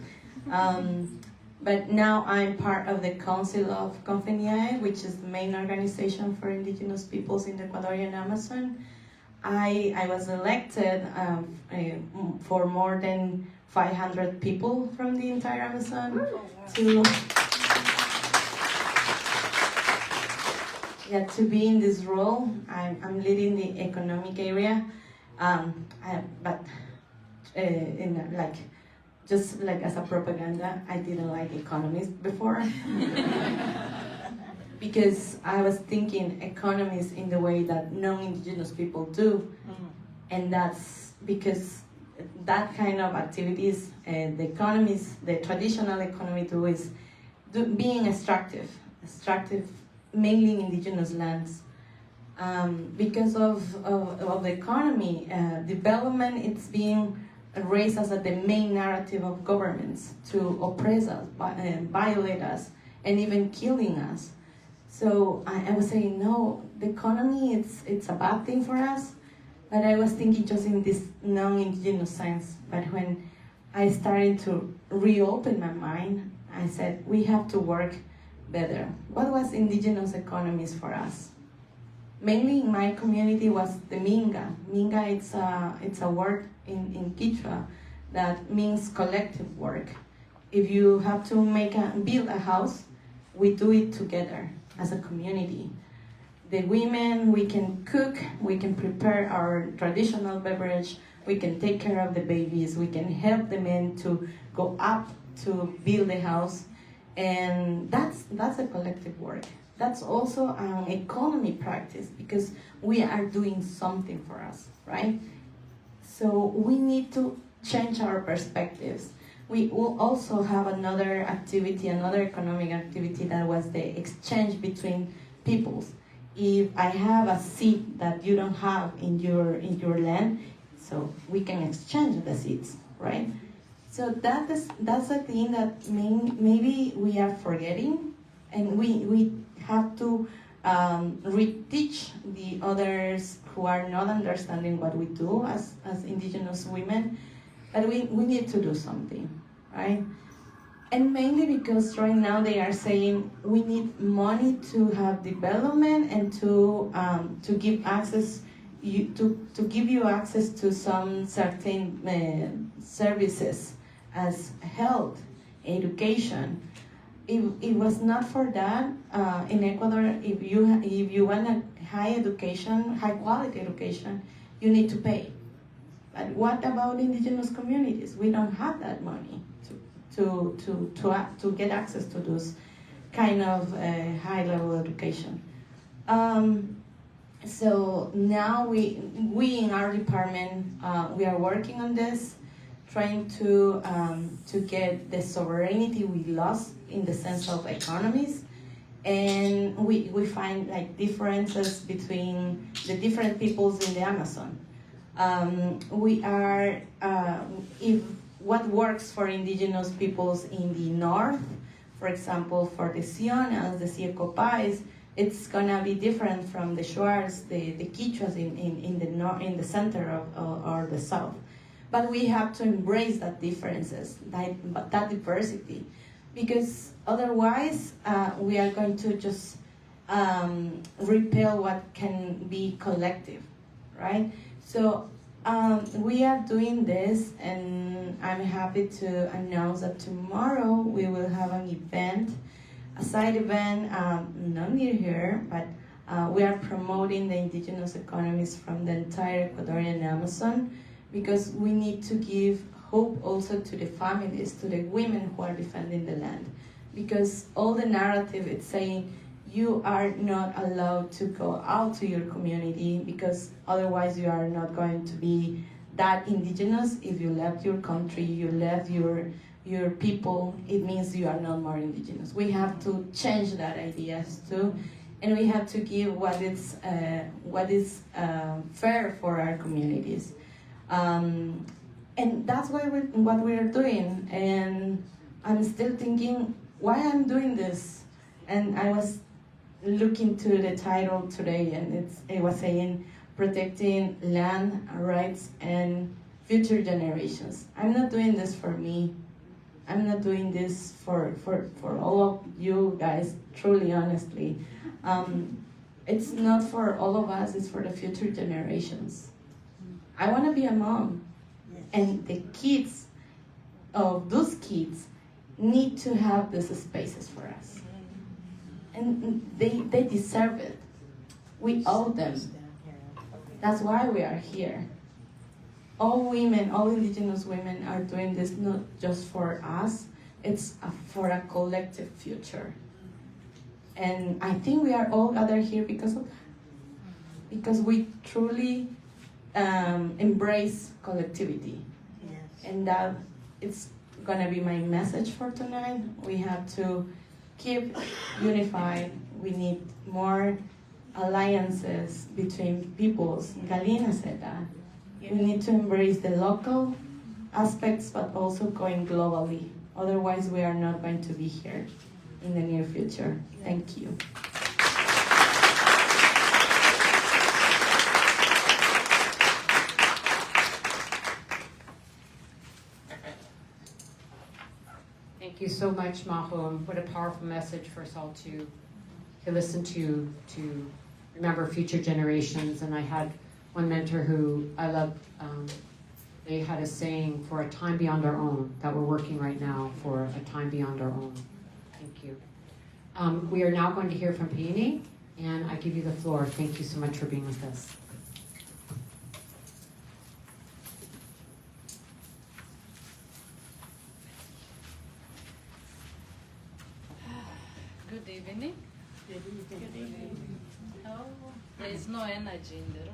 But now I'm part of the Council of Confeniae, which is the main organization for Indigenous peoples in the Ecuadorian Amazon. I was elected for more than 500 people from the entire Amazon to be in this role. I'm leading the economic area, just like as a propaganda, I didn't like economies before. Because I was thinking economies in the way that non-Indigenous people do, and that's because that kind of activities, the economies, the traditional economy do is being extractive mainly in Indigenous lands. Because of the economy, development, it's being raised as the main narrative of governments to oppress us, violate us, and even killing us. So I was saying, no, the economy, it's a bad thing for us, but I was thinking just in this non-Indigenous sense. But when I started to reopen my mind, I said, we have to work better. What was Indigenous economies for us? Mainly in my community was the Minga. Minga, it's a word in Quechua that means collective work. If you have to build a house, we do it together as a community. The women, we can cook, we can prepare our traditional beverage, we can take care of the babies, we can help the men to go up to build the house, and that's a collective work. That's also an economy practice because we are doing something for us, right? So we need to change our perspectives. We will also have another activity, another economic activity that was the exchange between peoples. If I have a seed that you don't have in your land, so we can exchange the seeds, right? So that's a thing that maybe we are forgetting, and we have to reteach the others who are not understanding what we do as Indigenous women. But we need to do something, right? And mainly because right now they are saying we need money to have development and to give access to give you access to some certain services as health, education. If it was not for that, in Ecuador, if you want a high education, high quality education, you need to pay. But what about indigenous communities? We don't have that money to get access to those kind of high level education. So now we in our department, we are working on this, trying to get the sovereignty we lost in the sense of economies, and we find like differences between the different peoples in the Amazon. We are if what works for indigenous peoples in the north, for example, for the Sionas, the Siecopais, it's gonna be different from the Shuars, the Quichuas in the center of or the south. But we have to embrace that differences, that diversity, because otherwise we are going to just repel what can be collective, right? So we are doing this, and I'm happy to announce that tomorrow we will have an event, a side event, not near here, but we are promoting the indigenous economies from the entire Ecuadorian Amazon, because we need to give hope also to the families, to the women who are defending the land. Because all the narrative, it's saying you are not allowed to go out to your community, because otherwise you are not going to be that indigenous. If you left your country, you left your people, it means you are not more indigenous. We have to change that ideas too, and we have to give what is fair for our communities. And that's what we are doing. And I'm still thinking why I'm doing this. And I was looking to the title today, and it was saying protecting land rights and future generations. I'm not doing this for me. I'm not doing this for all of you guys, truly, honestly. It's not for all of us, it's for the future generations. I want to be a mom, and the kids of those kids need to have these spaces for us. And they deserve it. We owe them. That's why we are here. All women, all indigenous women are doing this not just for us, it's for a collective future. And I think we are all gathered here because of that. Because we truly embrace collectivity. Yes. And that it's gonna be my message for tonight. We have to keep unified. We need more alliances between peoples. Galina said that. We need to embrace the local aspects, but also going globally. Otherwise, we are not going to be here in the near future. Thank you. Thank you so much, Maho. What a powerful message for us all to listen to remember future generations. And I had one mentor who I loved, they had a saying, for a time beyond our own, that we're working right now for a time beyond our own. Thank you. We are now going to hear from Peony, and I give you the floor. Thank you so much for being with us. Good evening. Good evening. Oh, there is no energy in the room.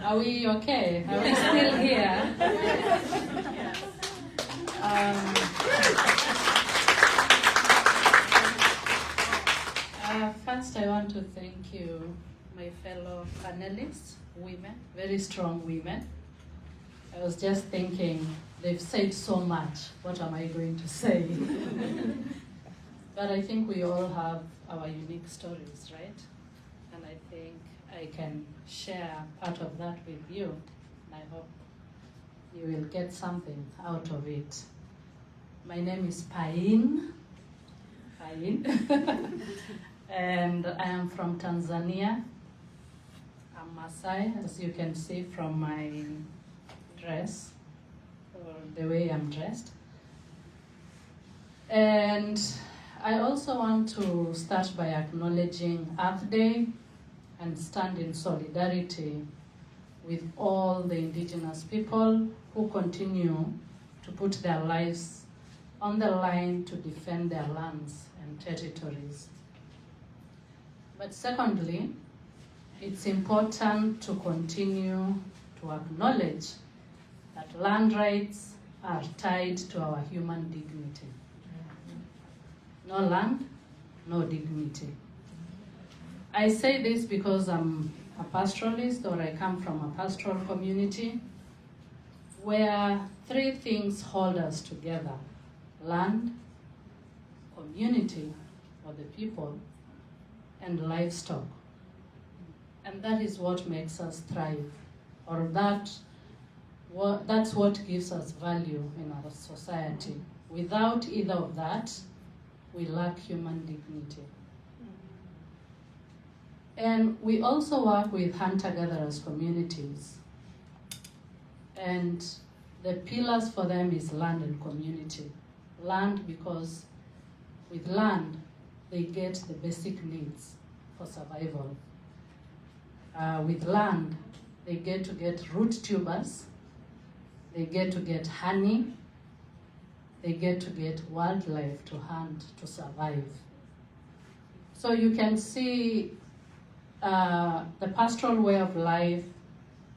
Are we okay? Are we still here? First, I want to thank you, my fellow panelists, women, very strong women. I was just thinking, they've said so much. What am I going to say? But I think we all have our unique stories, right? And I think I can share part of that with you. And I hope you will get something out of it. My name is Pain. And I am from Tanzania. I'm Maasai, as you can see from my dress. So or the way I'm dressed. And I also want to start by acknowledging Earth Day and stand in solidarity with all the indigenous people who continue to put their lives on the line to defend their lands and territories. But secondly, it's important to continue to acknowledge that land rights are tied to our human dignity. No land, no dignity. I say this because I'm a pastoralist, or I come from a pastoral community where three things hold us together: land, community, or the people, and livestock. And that is what makes us thrive, or that's what gives us value in our society. Without either of that, we lack human dignity. And we also work with hunter-gatherers communities. And the pillars for them is land and community. Land, because with land, they get the basic needs for survival. With land, they get to get root tubers, they get to get honey, they get to get wildlife to hunt to survive. So you can see the pastoral way of life,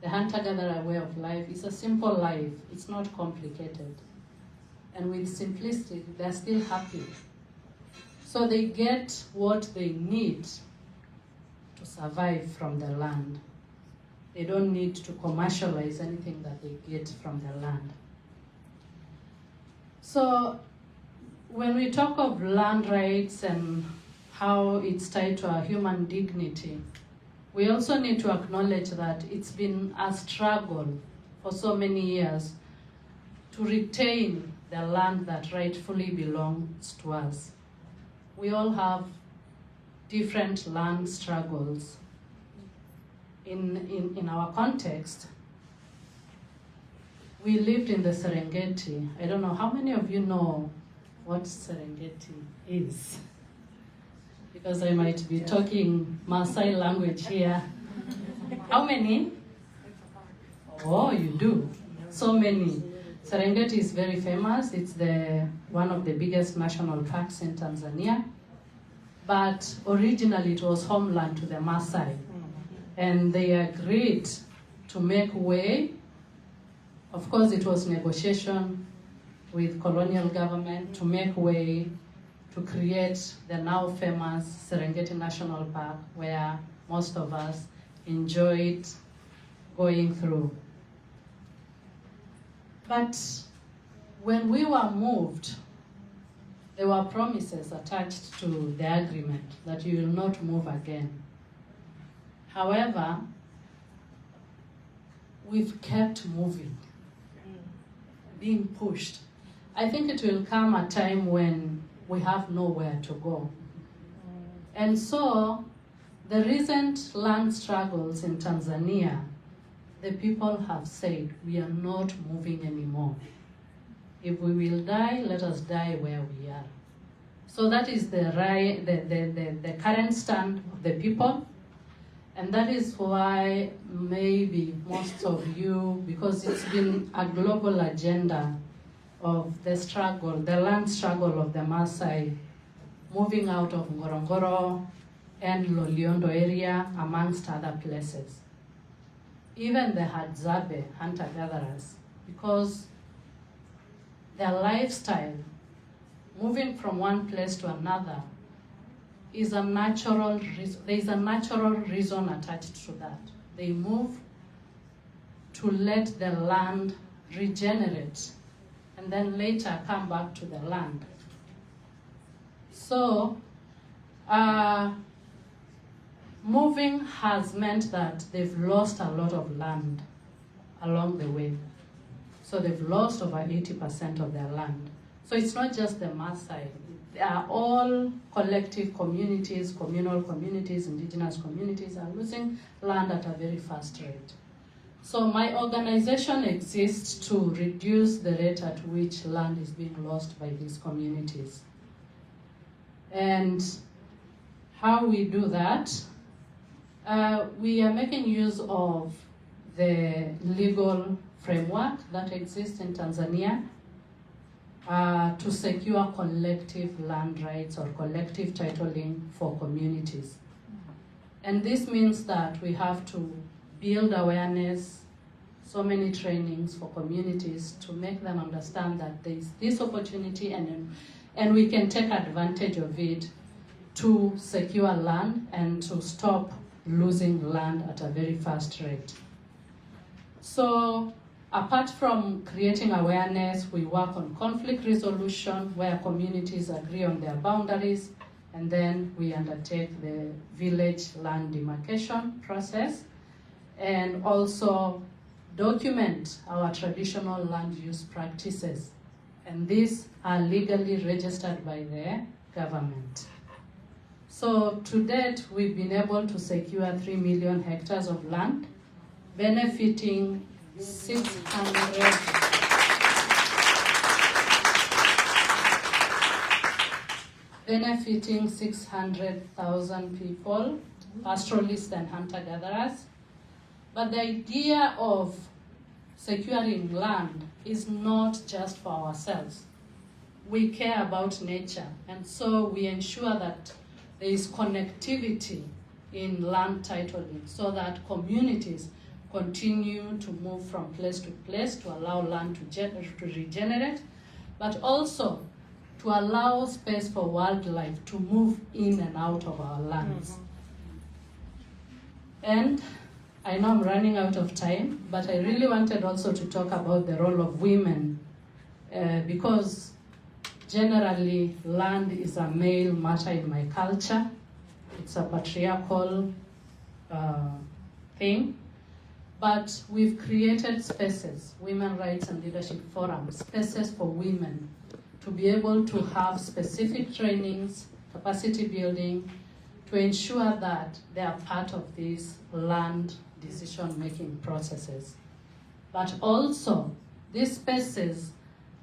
the hunter-gatherer way of life is a simple life. It's not complicated. And with simplicity, they're still happy. So they get what they need to survive from the land. They don't need to commercialize anything that they get from the land. So when we talk of land rights and how it's tied to our human dignity, we also need to acknowledge that it's been a struggle for so many years to retain the land that rightfully belongs to us. We all have different land struggles. In our context, we lived in the Serengeti. I don't know, how many of you know what Serengeti is? Because I might be talking Maasai language here. How many? Oh, you do. So many. Serengeti is very famous. It's one of the biggest national parks in Tanzania. But originally it was homeland to the Maasai. And they agreed to make way. Of course, it was negotiation with colonial government to make way to create the now famous Serengeti National Park, where most of us enjoyed going through. But when we were moved, there were promises attached to the agreement that you will not move again. However, we've kept moving, being pushed. I think it will come a time when we have nowhere to go. And so, the recent land struggles in Tanzania, the people have said, we are not moving anymore. If we will die, let us die where we are. So that is the current stand of the people. And that is why maybe most of you, because it's been a global agenda of the struggle, the land struggle of the Maasai, moving out of Ngorongoro and Loliondo area, amongst other places. Even the Hadzabe, hunter-gatherers, because their lifestyle, moving from one place to another, is a natural reason. There is a natural reason attached to that. They move to let the land regenerate and then later come back to the land. So, moving has meant that they've lost a lot of land along the way. So they've lost over 80% of their land. So it's not just the Maasai. They are all collective communities, communal communities, indigenous communities are losing land at a very fast rate. So my organization exists to reduce the rate at which land is being lost by these communities. And how we do that, we are making use of the legal framework that exists in Tanzania to secure collective land rights or collective titling for communities. And this means that we have to build awareness, so many trainings for communities to make them understand that there is this opportunity and we can take advantage of it to secure land and to stop losing land at a very fast rate. So apart from creating awareness, we work on conflict resolution where communities agree on their boundaries, and then we undertake the village land demarcation process and also document our traditional land use practices. And these are legally registered by the government. So to date, we've been able to secure 3 million hectares of land, benefiting 600,000 people, pastoralists and hunter-gatherers. But the idea of securing land is not just for ourselves. We care about nature, and so we ensure that there is connectivity in land titling so that communities continue to move from place to place to allow land to regenerate, but also to allow space for wildlife to move in and out of our lands. And I know I'm running out of time, but I really wanted also to talk about the role of women because generally land is a male matter in my culture. It's a patriarchal thing. But we've created spaces, women rights and leadership forums, spaces for women to be able to have specific trainings, capacity building, to ensure that they are part of these land decision-making processes. But also, these spaces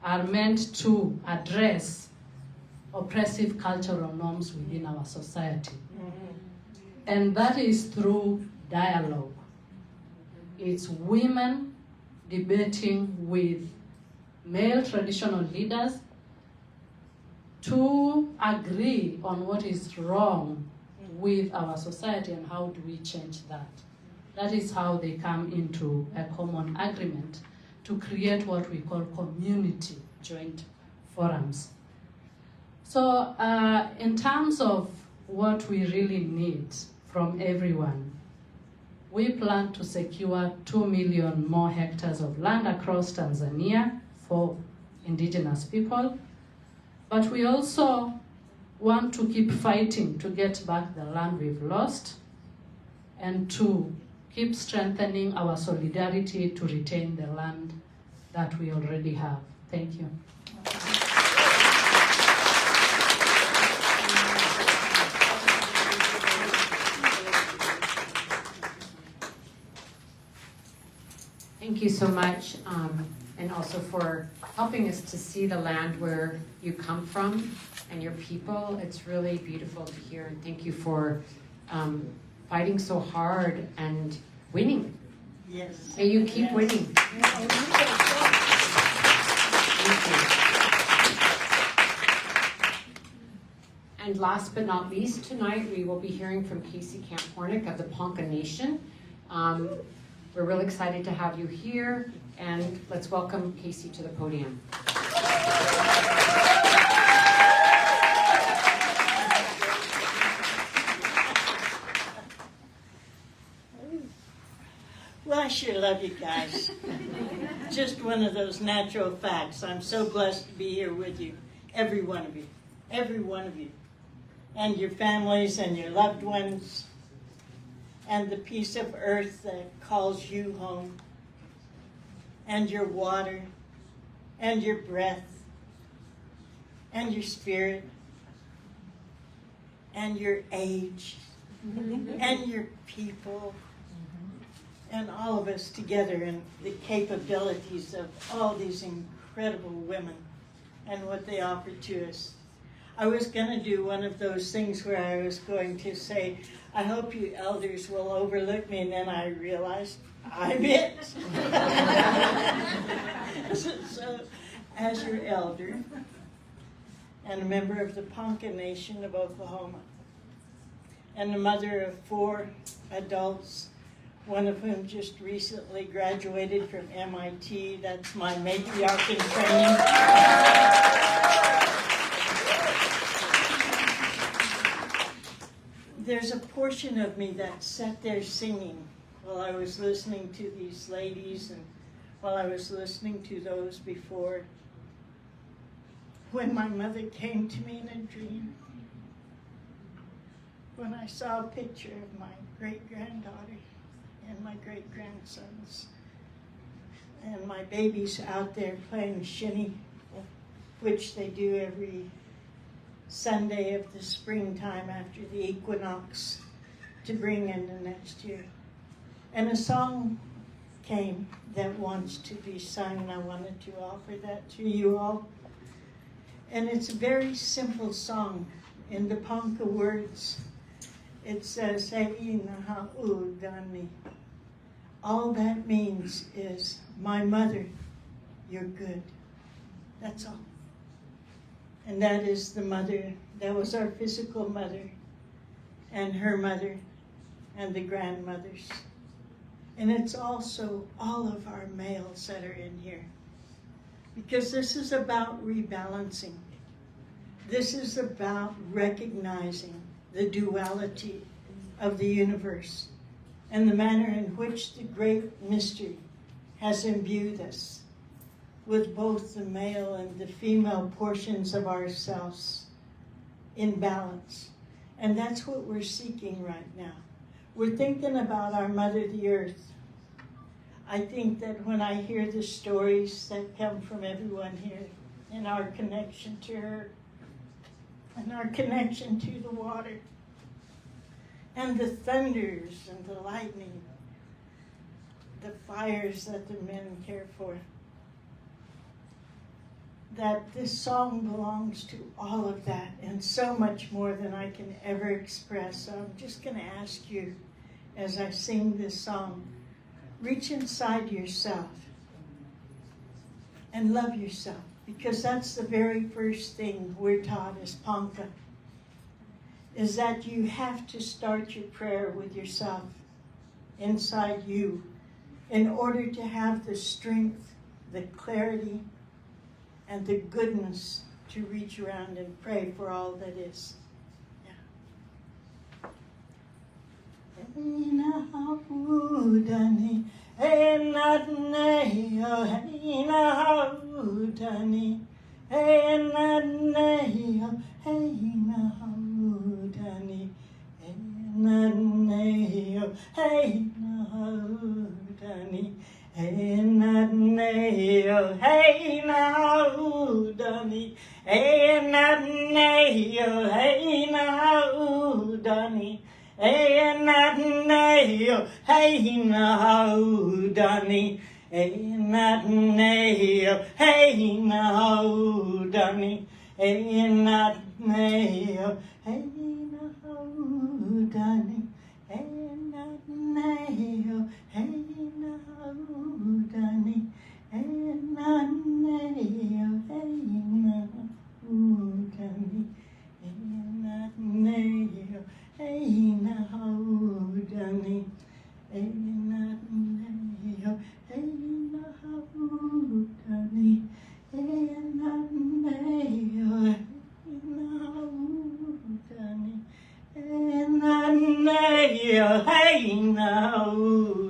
are meant to address oppressive cultural norms within our society. And that is through dialogue. It's women debating with male traditional leaders to agree on what is wrong with our society and how do we change that. That is how they come into a common agreement to create what we call community joint forums. So in terms of what we really need from everyone, we plan to secure 2 million more hectares of land across Tanzania for indigenous people. But we also want to keep fighting to get back the land we've lost and to keep strengthening our solidarity to retain the land that we already have. Thank you. Thank you so much, and also for helping us to see the land where you come from and your people. It's really beautiful to hear, and thank you for fighting so hard and winning. Yes. May you keep winning. Thank you. And last but not least, tonight we will be hearing from Casey Camp-Hornick of the Ponca Nation. We're really excited to have you here, and let's welcome Casey to the podium. Well, I sure love you guys. Just one of those natural facts. I'm so blessed to be here with you, every one of you, and your families and your loved ones, and the piece of earth that calls you home, and your water, and your breath, and your spirit, and your age, and your people, and all of us together and the capabilities of all these incredible women and what they offer to us. I was going to do one of those things where I was going to say, I hope you elders will overlook me, and then I realized I'm it. So, as your elder and a member of the Ponca Nation of Oklahoma, and the mother of 4 adults, one of whom just recently graduated from MIT. That's my matriarch in training. There's a portion of me that sat there singing while I was listening to these ladies and while I was listening to those before. When my mother came to me in a dream, when I saw a picture of my great-granddaughter and my great-grandsons, and my babies out there playing shinny, which they do every Sunday of the springtime after the equinox to bring in the next year. And a song came that wants to be sung, and I wanted to offer that to you all. And it's a very simple song. In the Ponca words, it says, all that means is, my mother, you're good. That's all. And that is the mother, that was our physical mother, and her mother, and the grandmothers. And it's also all of our males that are in here. Because this is about rebalancing. This is about recognizing the duality of the universe and the manner in which the great mystery has imbued us with both the male and the female portions of ourselves in balance. And that's what we're seeking right now. We're thinking about our mother, the earth. I think that when I hear the stories that come from everyone here and our connection to her and our connection to the water and the thunders and the lightning, the fires that the men care for, that this song belongs to all of that and so much more than I can ever express. So I'm just going to ask you, as I sing this song, reach inside yourself and love yourself, because that's the very first thing we're taught as Ponca, is that you have to start your prayer with yourself inside you in order to have the strength, the clarity, and the goodness to reach around and pray for all that is. Hey now, hey now, Danny. Hey now, hey now, Danny. Hey now, hey now, Danny. Hey now, hey now, Danny. Hey now, hey now, Danny. Hey now, hey now, Danny. Hey now, hey now, Danny. Hey now, Danny. Hey now, hey now, Danny. Hey now,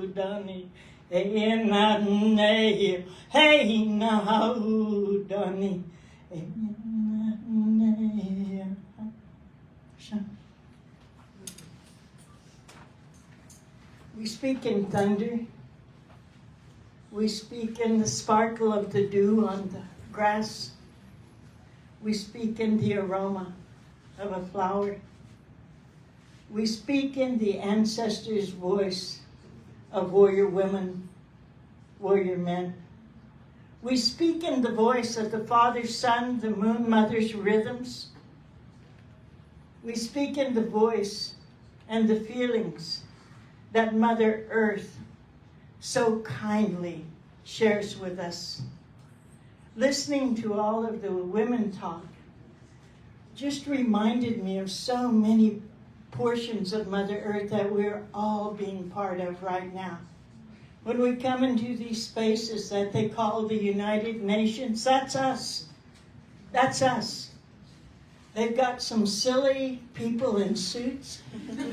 Danny. Hey now, Danny. Hey now, Danny. We speak in thunder. We speak in the sparkle of the dew on the grass. We speak in the aroma of a flower. We speak in the ancestor's voice of warrior women, warrior men. We speak in the voice of the Father, Son, the Moon Mother's rhythms. We speak in the voice and the feelings that Mother Earth so kindly shares with us. Listening to all of the women talk just reminded me of so many portions of Mother Earth that we're all being part of right now. When we come into these spaces that they call the United Nations, that's us. That's us. They've got some silly people in suits. It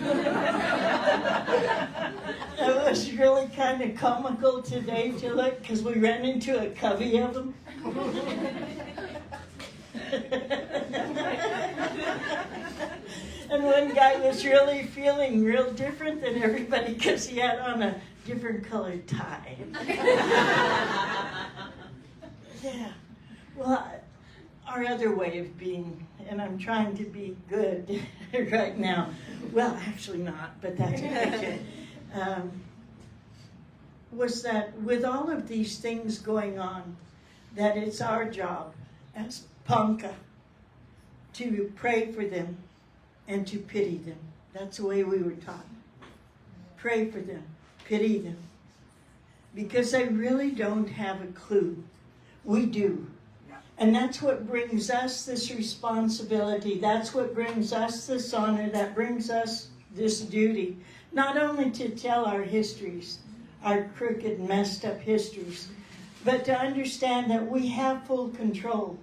was really kind of comical today to look, because we ran into a covey of them. And one guy was really feeling real different than everybody because he had on a different colored tie. Yeah. Well, our other way of being, and I'm trying to be good right now. Well, actually not, but that's okay. Was that with all of these things going on, that it's our job as Panka to pray for them and to pity them. That's the way we were taught. Pray for them, pity them. Because they really don't have a clue. We do. And that's what brings us this responsibility. That's what brings us this honor. That brings us this duty. Not only to tell our histories, our crooked, messed up histories, but to understand that we have full control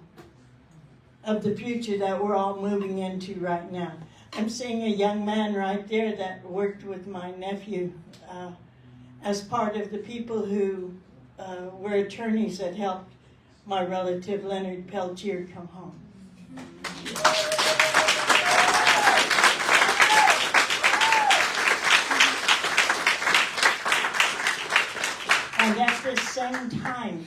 of the future that we're all moving into right now. I'm seeing a young man right there that worked with my nephew as part of the people who were attorneys that helped my relative Leonard Peltier come home. And at the same time,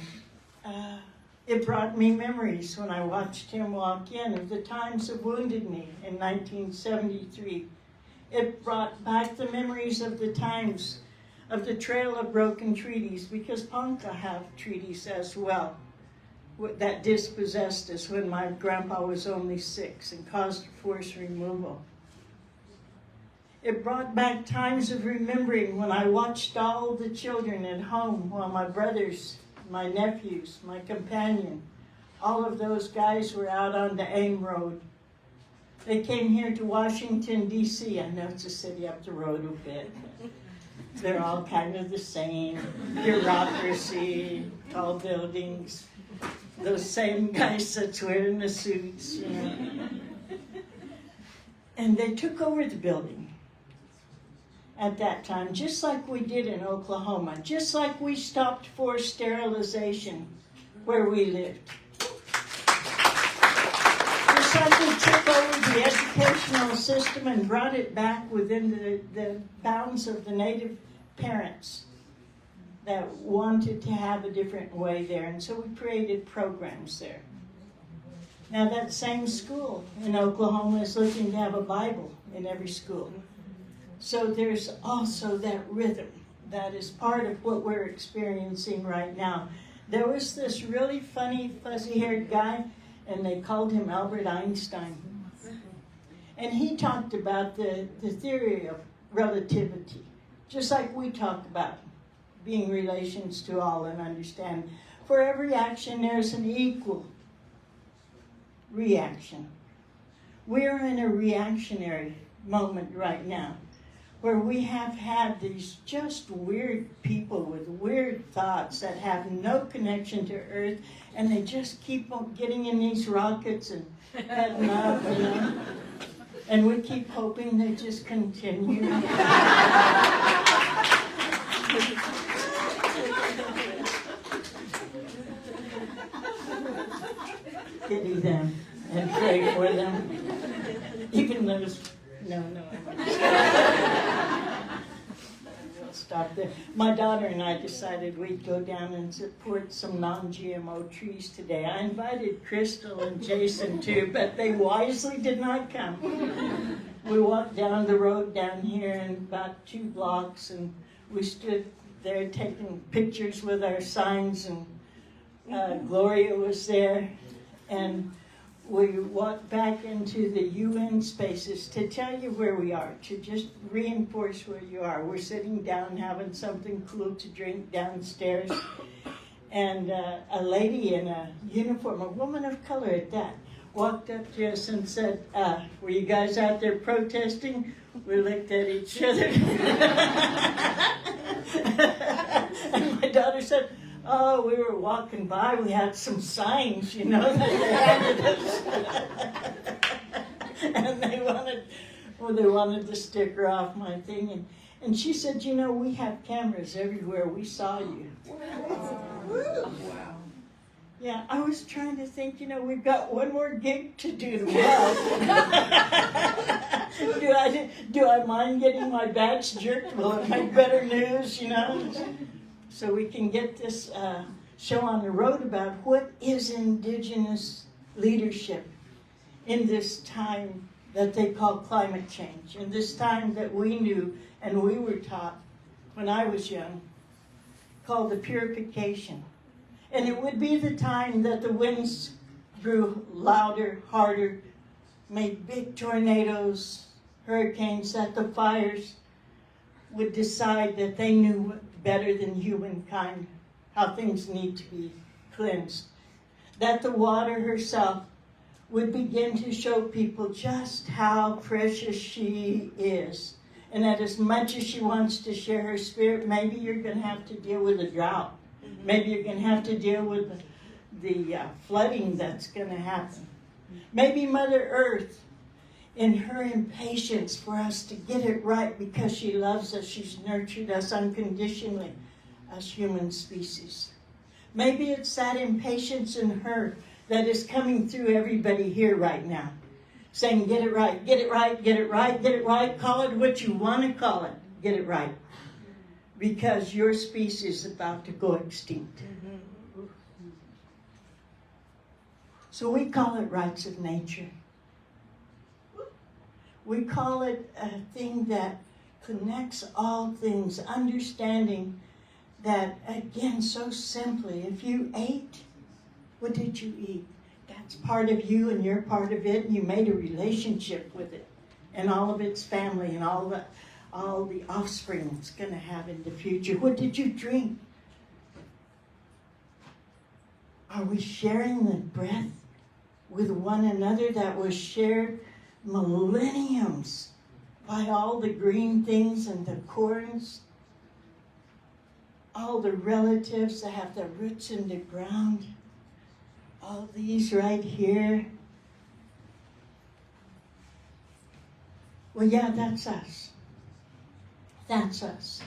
it brought me memories when I watched him walk in of the times of Wounded Knee in 1973. It brought back the memories of the times of the Trail of Broken Treaties, because Ponca have treaties as well that dispossessed us when my grandpa was only 6 and caused forced removal. It brought back times of remembering when I watched all the children at home while my brothers, my nephews, my companion, all of those guys were out on the AIM Road. They came here to Washington, D.C. I know it's a city up the road a bit. They're all kind of the same. Bureaucracy, tall buildings, those same guys that's wearing the suits, you know. And they took over the building at that time, just like we did in Oklahoma, just like we stopped forced sterilization where we lived. Just like we took over the educational system and brought it back within the bounds of the Native parents that wanted to have a different way there. And so we created programs there. Now that same school in Oklahoma is looking to have a Bible in every school. So there's also that rhythm that is part of what we're experiencing right now. There was this really funny, fuzzy-haired guy, and they called him Albert Einstein. And he talked about the theory of relativity, just like we talk about being relations to all and understand. For every action, there's an equal reaction. We're in a reactionary moment right now, where we have had these just weird people with weird thoughts that have no connection to Earth, and they just keep on getting in these rockets and heading up, you know. And we keep hoping they just continue. Pity them and pray for them. Even those, no. We'll stop there. My daughter and I decided we'd go down and support some non-GMO trees today. I invited Crystal and Jason too, but they wisely did not come. We walked down the road down here and about 2 blocks, and we stood there taking pictures with our signs, and Gloria was there, and we walked back into the UN spaces to tell you where we are, to just reinforce where you are. We're sitting down having something cool to drink downstairs, and a lady in a uniform, a woman of color at that, walked up to us and said, were you guys out there protesting? We looked at each other. And my daughter said, oh, we were walking by, we had some signs, you know, that they handed us. And they wanted the sticker off my thing. And she said, you know, we have cameras everywhere, we saw you. Wow. Yeah, I was trying to think, you know, we've got one more gig to do tomorrow. Do I mind getting my badge jerked? Will it make better news, you know? So we can get this show on the road about what is Indigenous leadership in this time that they call climate change, in this time that we knew and we were taught when I was young, called the purification. And it would be the time that the winds grew louder, harder, made big tornadoes, hurricanes, that the fires would decide that they knew better than humankind how things need to be cleansed. That the water herself would begin to show people just how precious she is. And that as much as she wants to share her spirit, maybe you're going to have to deal with a drought. Maybe you're going to have to deal with the flooding that's going to happen. Maybe Mother Earth, in her impatience for us to get it right because she loves us, she's nurtured us unconditionally as human species. Maybe it's that impatience in her that is coming through everybody here right now, saying, get it right, get it right, get it right, get it right, call it what you want to call it, get it right. Because your species is about to go extinct. So we call it rights of nature. We call it a thing that connects all things, understanding that, again, so simply, if you ate, what did you eat? That's part of you and you're part of it, and you made a relationship with it and all of its family and all the offspring it's going to have in the future. What did you drink? Are we sharing the breath with one another that was shared millenniums by all the green things and the corns? All the relatives that have their roots in the ground. All these right here. Well, yeah, that's us. That's us.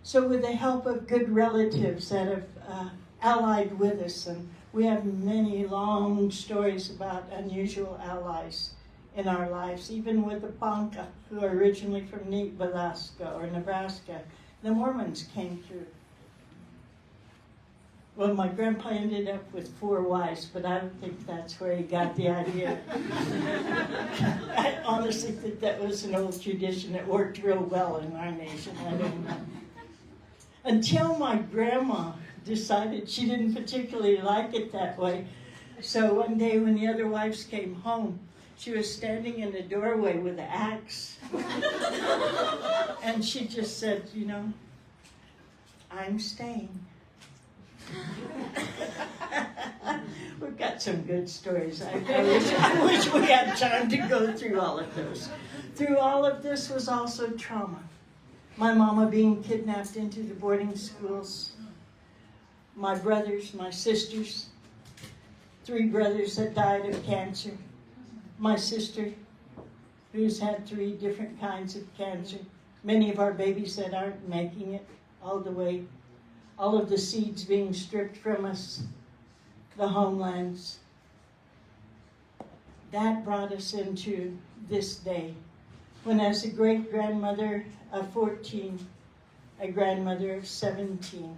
So with the help of good relatives that have allied with us, and we have many long stories about unusual allies in our lives, even with the Ponca, who are originally from Alaska or Nebraska. The Mormons came through. Well, my grandpa ended up with 4 wives, but I don't think that's where he got the idea. I honestly think that was an old tradition that worked real well in our nation. I don't know. Until my grandma decided she didn't particularly like it that way. So one day when the other wives came home, she was standing in the doorway with an axe. And she just said, you know, I'm staying. We've got some good stories. I wish we had time to go through all of those. Through all of this was also trauma. My mama being kidnapped into the boarding schools. My brothers, my sisters. 3 brothers that died of cancer. My sister, who's had 3 different kinds of cancer. Many of our babies that aren't making it all the way. All of the seeds being stripped from us, the homelands. That brought us into this day, when as a great-grandmother of 14, a grandmother of 17,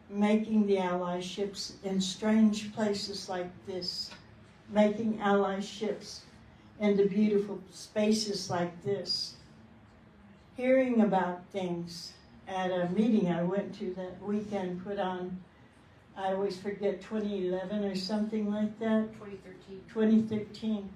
making the allyships in strange places like this, making allyships in the beautiful spaces like this, hearing about things at a meeting I went to that WECAN put on, I always forget, 2011 or something like that. 2013. 2013.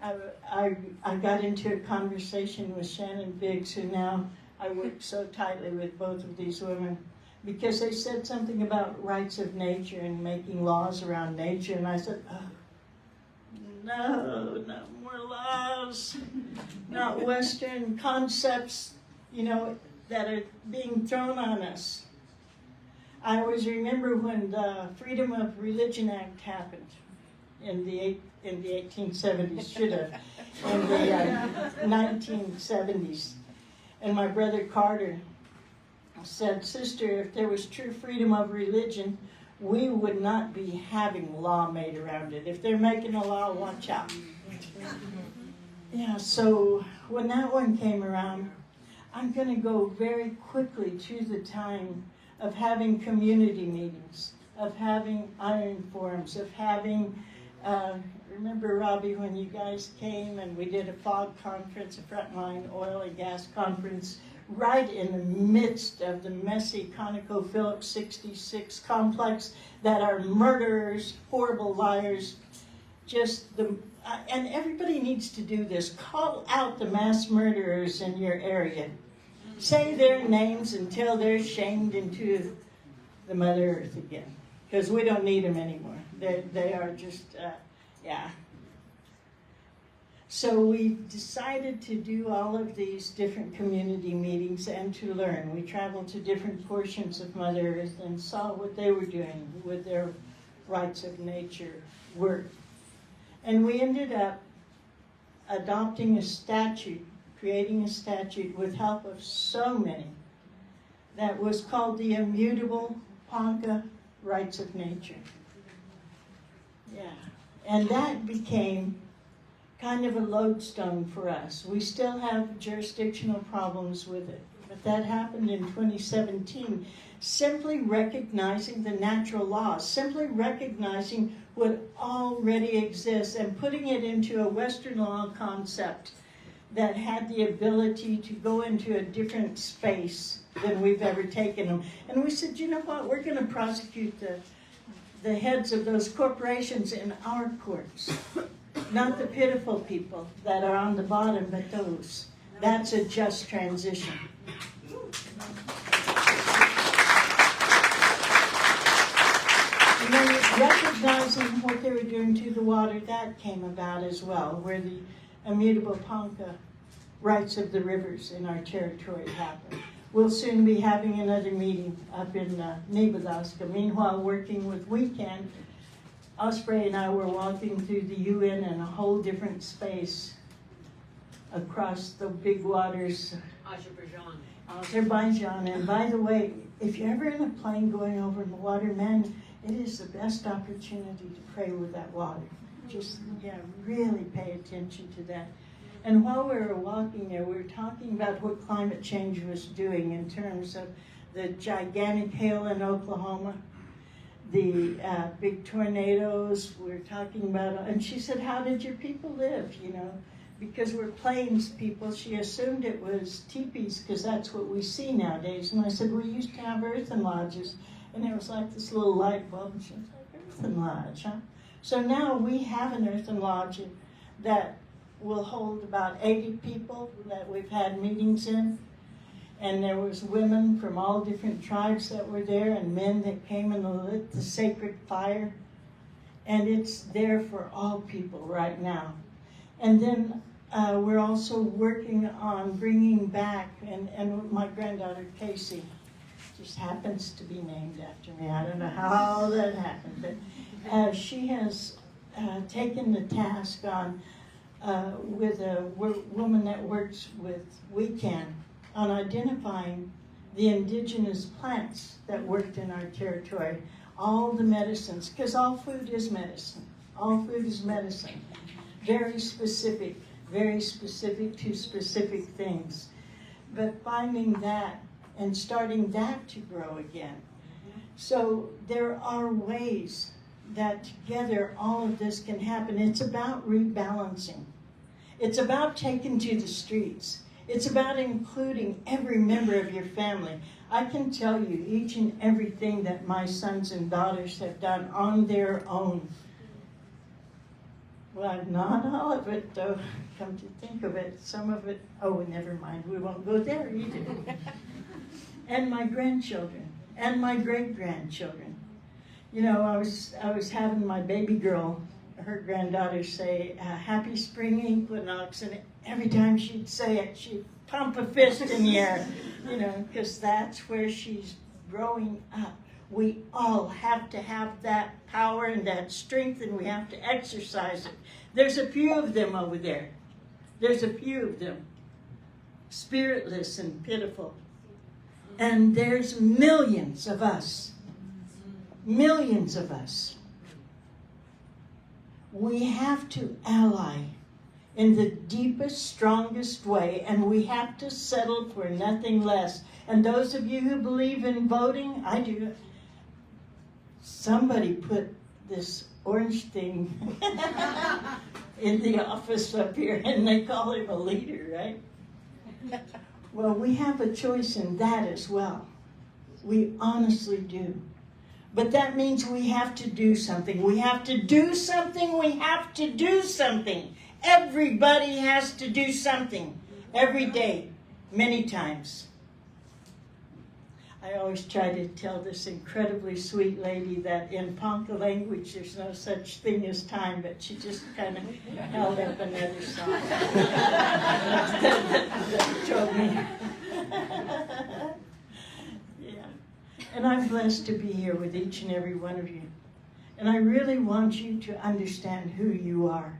I got into a conversation with Shannon Biggs, who now I work so tightly with both of these women, because they said something about rights of nature and making laws around nature, and I said, oh, no, not more laws, not Western concepts, you know, that are being thrown on us. I always remember when the Freedom of Religion Act happened in the 1870s, should have, in the 1970s. And my brother Carter said, sister, if there was true freedom of religion, we would not be having law made around it. If they're making a law, watch out. Yeah, so when that one came around, I'm going to go very quickly to the time of having community meetings, of having iron forums, of having, remember, Robbie, when you guys came and we did a fog conference, a Frontline oil and gas conference, right in the midst of the messy ConocoPhillips 66 complex that are murderers, horrible liars, just the, and everybody needs to do this. Call out the mass murderers in your area. Say their names until they're shamed into the Mother Earth again, because we don't need them anymore. They are just, yeah. So we decided to do all of these different community meetings and to learn. We traveled to different portions of Mother Earth and saw what they were doing with their rights of nature work. And we ended up adopting a statute, creating a statute with help of so many, that was called the Immutable Ponca Rights of Nature. Yeah, and that became kind of a lodestone for us. We still have jurisdictional problems with it, but that happened in 2017. Simply recognizing the natural laws, simply recognizing what already exists and putting it into a Western law concept that had the ability to go into a different space than we've ever taken them. And we said, you know what, we're going to prosecute the heads of those corporations in our courts. Not the pitiful people that are on the bottom, but those. That's a just transition. And then recognizing what they were doing to the water, that came about as well, where the immutable Ponca rights of the rivers in our territory happen. We'll soon be having another meeting up in Nebraska. Meanwhile, working with WECAN, Osprey and I were walking through the UN in a whole different space across the big waters. Azerbaijan. And by the way, if you're ever in a plane going over the water, man, it is the best opportunity to pray with that water. Just, yeah, really pay attention to that. And while we were walking there, we were talking about what climate change was doing in terms of the gigantic hail in Oklahoma, the big tornadoes we're talking about. And she said, how did your people live, you know? Because we're plains people, she assumed it was teepees, because that's what we see nowadays. And I said, we used to have earthen lodges. And it was like this little light bulb. And she was like, earthen lodge, huh? So now we have an earthen lodge that will hold about 80 people that we've had meetings in. And there was women from all different tribes that were there, and men that came and lit the sacred fire. And it's there for all people right now. And then we're also working on bringing back, and my granddaughter Casey just happens to be named after me. I don't know how that happened, but she has taken the task on with a woman that works with WECAN on identifying the indigenous plants that worked in our territory, all the medicines, because all food is medicine. All food is medicine. Very specific to specific things. But finding that and starting that to grow again. So there are ways that together all of this can happen. It's about rebalancing. It's about taking to the streets. It's about including every member of your family. I can tell you each and everything that my sons and daughters have done on their own. Well, not all of it, though, come to think of it. Some of it, oh, never mind, we won't go there either. And my grandchildren, and my great-grandchildren. You know, I was having my baby girl, her granddaughter, say, happy spring equinox, and every time she'd say it, she'd pump a fist in the air, you know, because that's where she's growing up. We all have to have that power and that strength, and we have to exercise it. There's a few of them over there. There's a few of them, spiritless and pitiful. And there's millions of us. Millions of us. We have to ally in the deepest, strongest way, and we have to settle for nothing less. And those of you who believe in voting, I do. Somebody put this orange thing in the office up here, and they call him a leader, right? Well, we have a choice in that as well. We honestly do. But that means we have to do something. We have to do something. We have to do something. Everybody has to do something every day, many times. I always try to tell this incredibly sweet lady that in Ponca language there's no such thing as time, but she just kind of held up another song. That told me. Yeah. And I'm blessed to be here with each and every one of you. And I really want you to understand who you are.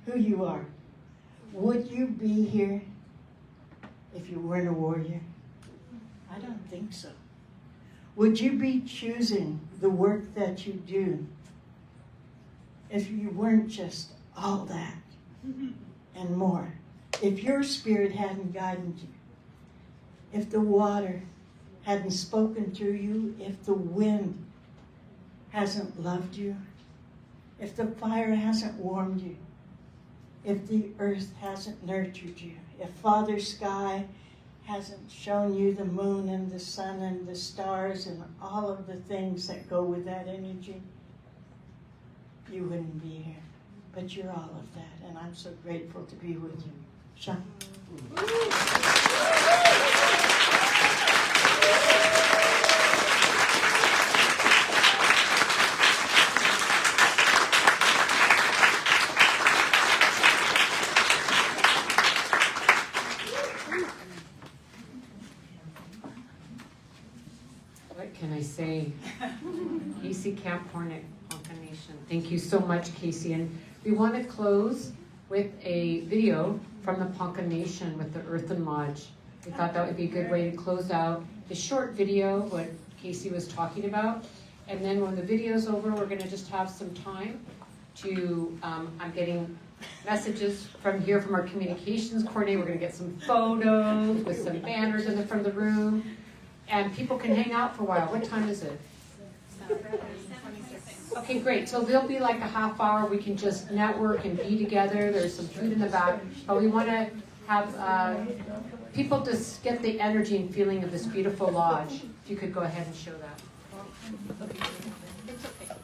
Who you are. Would you be here if you weren't a warrior? I don't think so. Would you be choosing the work that you do if you weren't just all that and more? If your spirit hadn't guided you, if the water hadn't spoken through you, if the wind hasn't loved you, if the fire hasn't warmed you, if the earth hasn't nurtured you, if Father Sky hasn't shown you the moon and the sun and the stars and all of the things that go with that energy, you wouldn't be here. But you're all of that, and I'm so grateful to be with you. Sha. What can I say? Casey Camp Hornet, Ponca Nation. Thank you so much, Casey. And we want to close with a video from the Ponca Nation with the Earthen Lodge. We thought that would be a good way to close out the short video, what Casey was talking about. And then when the video's over, we're going to just have some time to, I'm getting messages from here from our communications coordinator. We're going to get some photos with some banners in the front of the room. And people can hang out for a while. What time is it? Okay, great. So there'll be like a half hour. We can just network and be together. There's some food in the back. But we want to have people just get the energy and feeling of this beautiful lodge. If you could go ahead and show that. It's okay.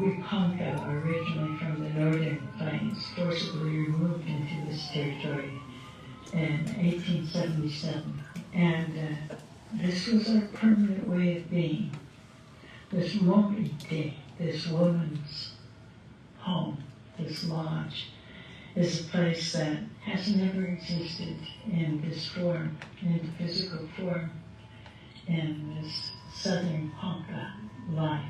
We Ponca, originally from the Northern Plains, forcibly removed into this territory in 1877. And this was our permanent way of being. This Momite, this woman's home, this lodge, is a place that has never existed in this form, in physical form, in this southern Ponca life.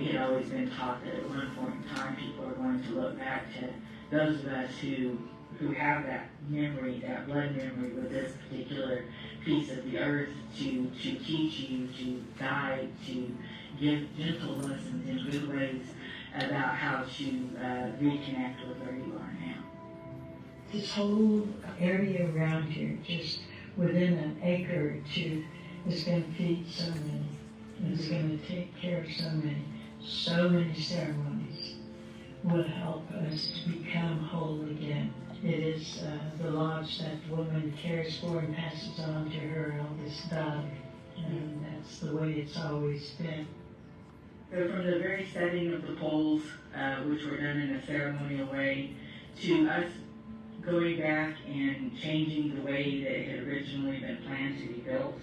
we had always been taught that at one point in time people are going to look back to those of us who have that memory, that blood memory with this particular piece of the earth to teach you, to guide, to give gentle lessons in good ways about how to reconnect with where you are now. This whole area around here, just within an acre or two, is going to feed so many. It's going to take care of so many ceremonies will help us to become whole again. It is the lodge that the woman cares for and passes on to her eldest daughter, and that's the way it's always been. So from the very setting of the poles, which were done in a ceremonial way, to us going back and changing the way that it had originally been planned to be built,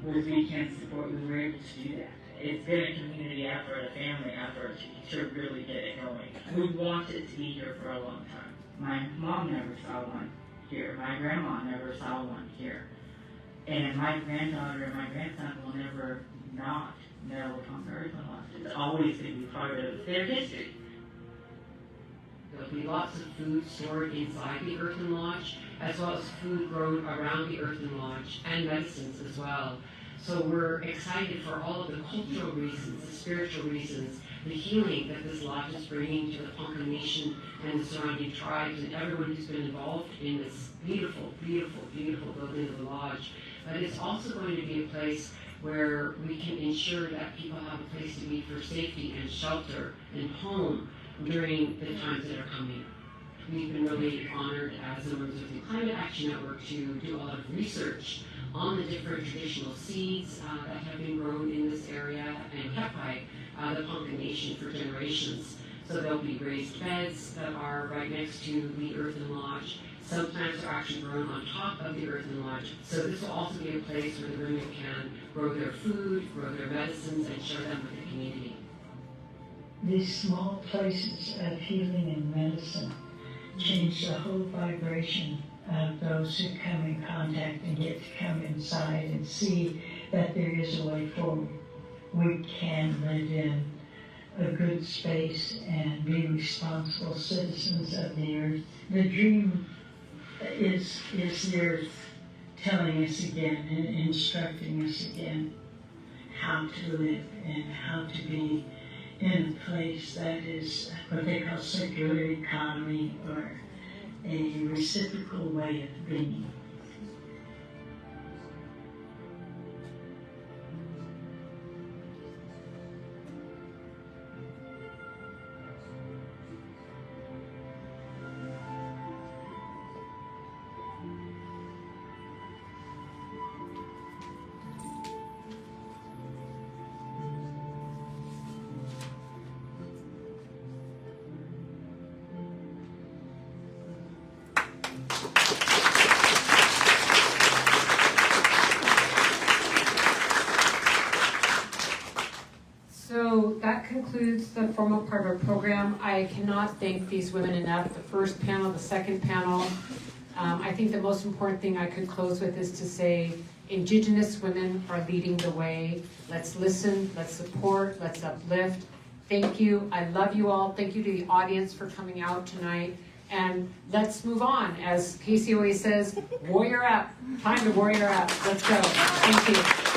with WECAN support, we were able to do that. It's been a community effort, a family effort to really get it going. We wanted to be here for a long time. My mom never saw one here. My grandma never saw one here. And my granddaughter and my grandson will never not know upon the earth and lost. It's always going to be part of their history. There'll be lots of food stored inside the earthen lodge, as well as food grown around the earthen lodge, and medicines as well. So we're excited for all of the cultural reasons, the spiritual reasons, the healing that this lodge is bringing to the Ponca Nation and the surrounding tribes and everyone who's been involved in this beautiful, beautiful, beautiful building of the lodge. But it's also going to be a place where we can ensure that people have a place to be for safety and shelter and home during the times that are coming. We've been really honored as members of the Climate Action Network to do a lot of research on the different traditional seeds that have been grown in this area and kept by the Ponca Nation for generations. So there'll be raised beds that are right next to the earthen lodge. Some plants are actually grown on top of the earthen lodge. So this will also be a place where the women can grow their food, grow their medicines, and share them with the community. These small places of healing and medicine change the whole vibration of those who come in contact and get to come inside and see that there is a way forward. We can live in a good space and be responsible citizens of the earth. The dream is the earth telling us again and instructing us again how to live and how to be in a place that is what they call circular economy or a reciprocal way of being. So that concludes the formal part of our program. I cannot thank these women enough. The first panel, the second panel. I think the most important thing I could close with is to say Indigenous women are leading the way. Let's listen, let's support, let's uplift. Thank you. I love you all. Thank you to the audience for coming out tonight. And let's move on. As Casey always says, warrior up. Time to warrior up. Let's go. Thank you.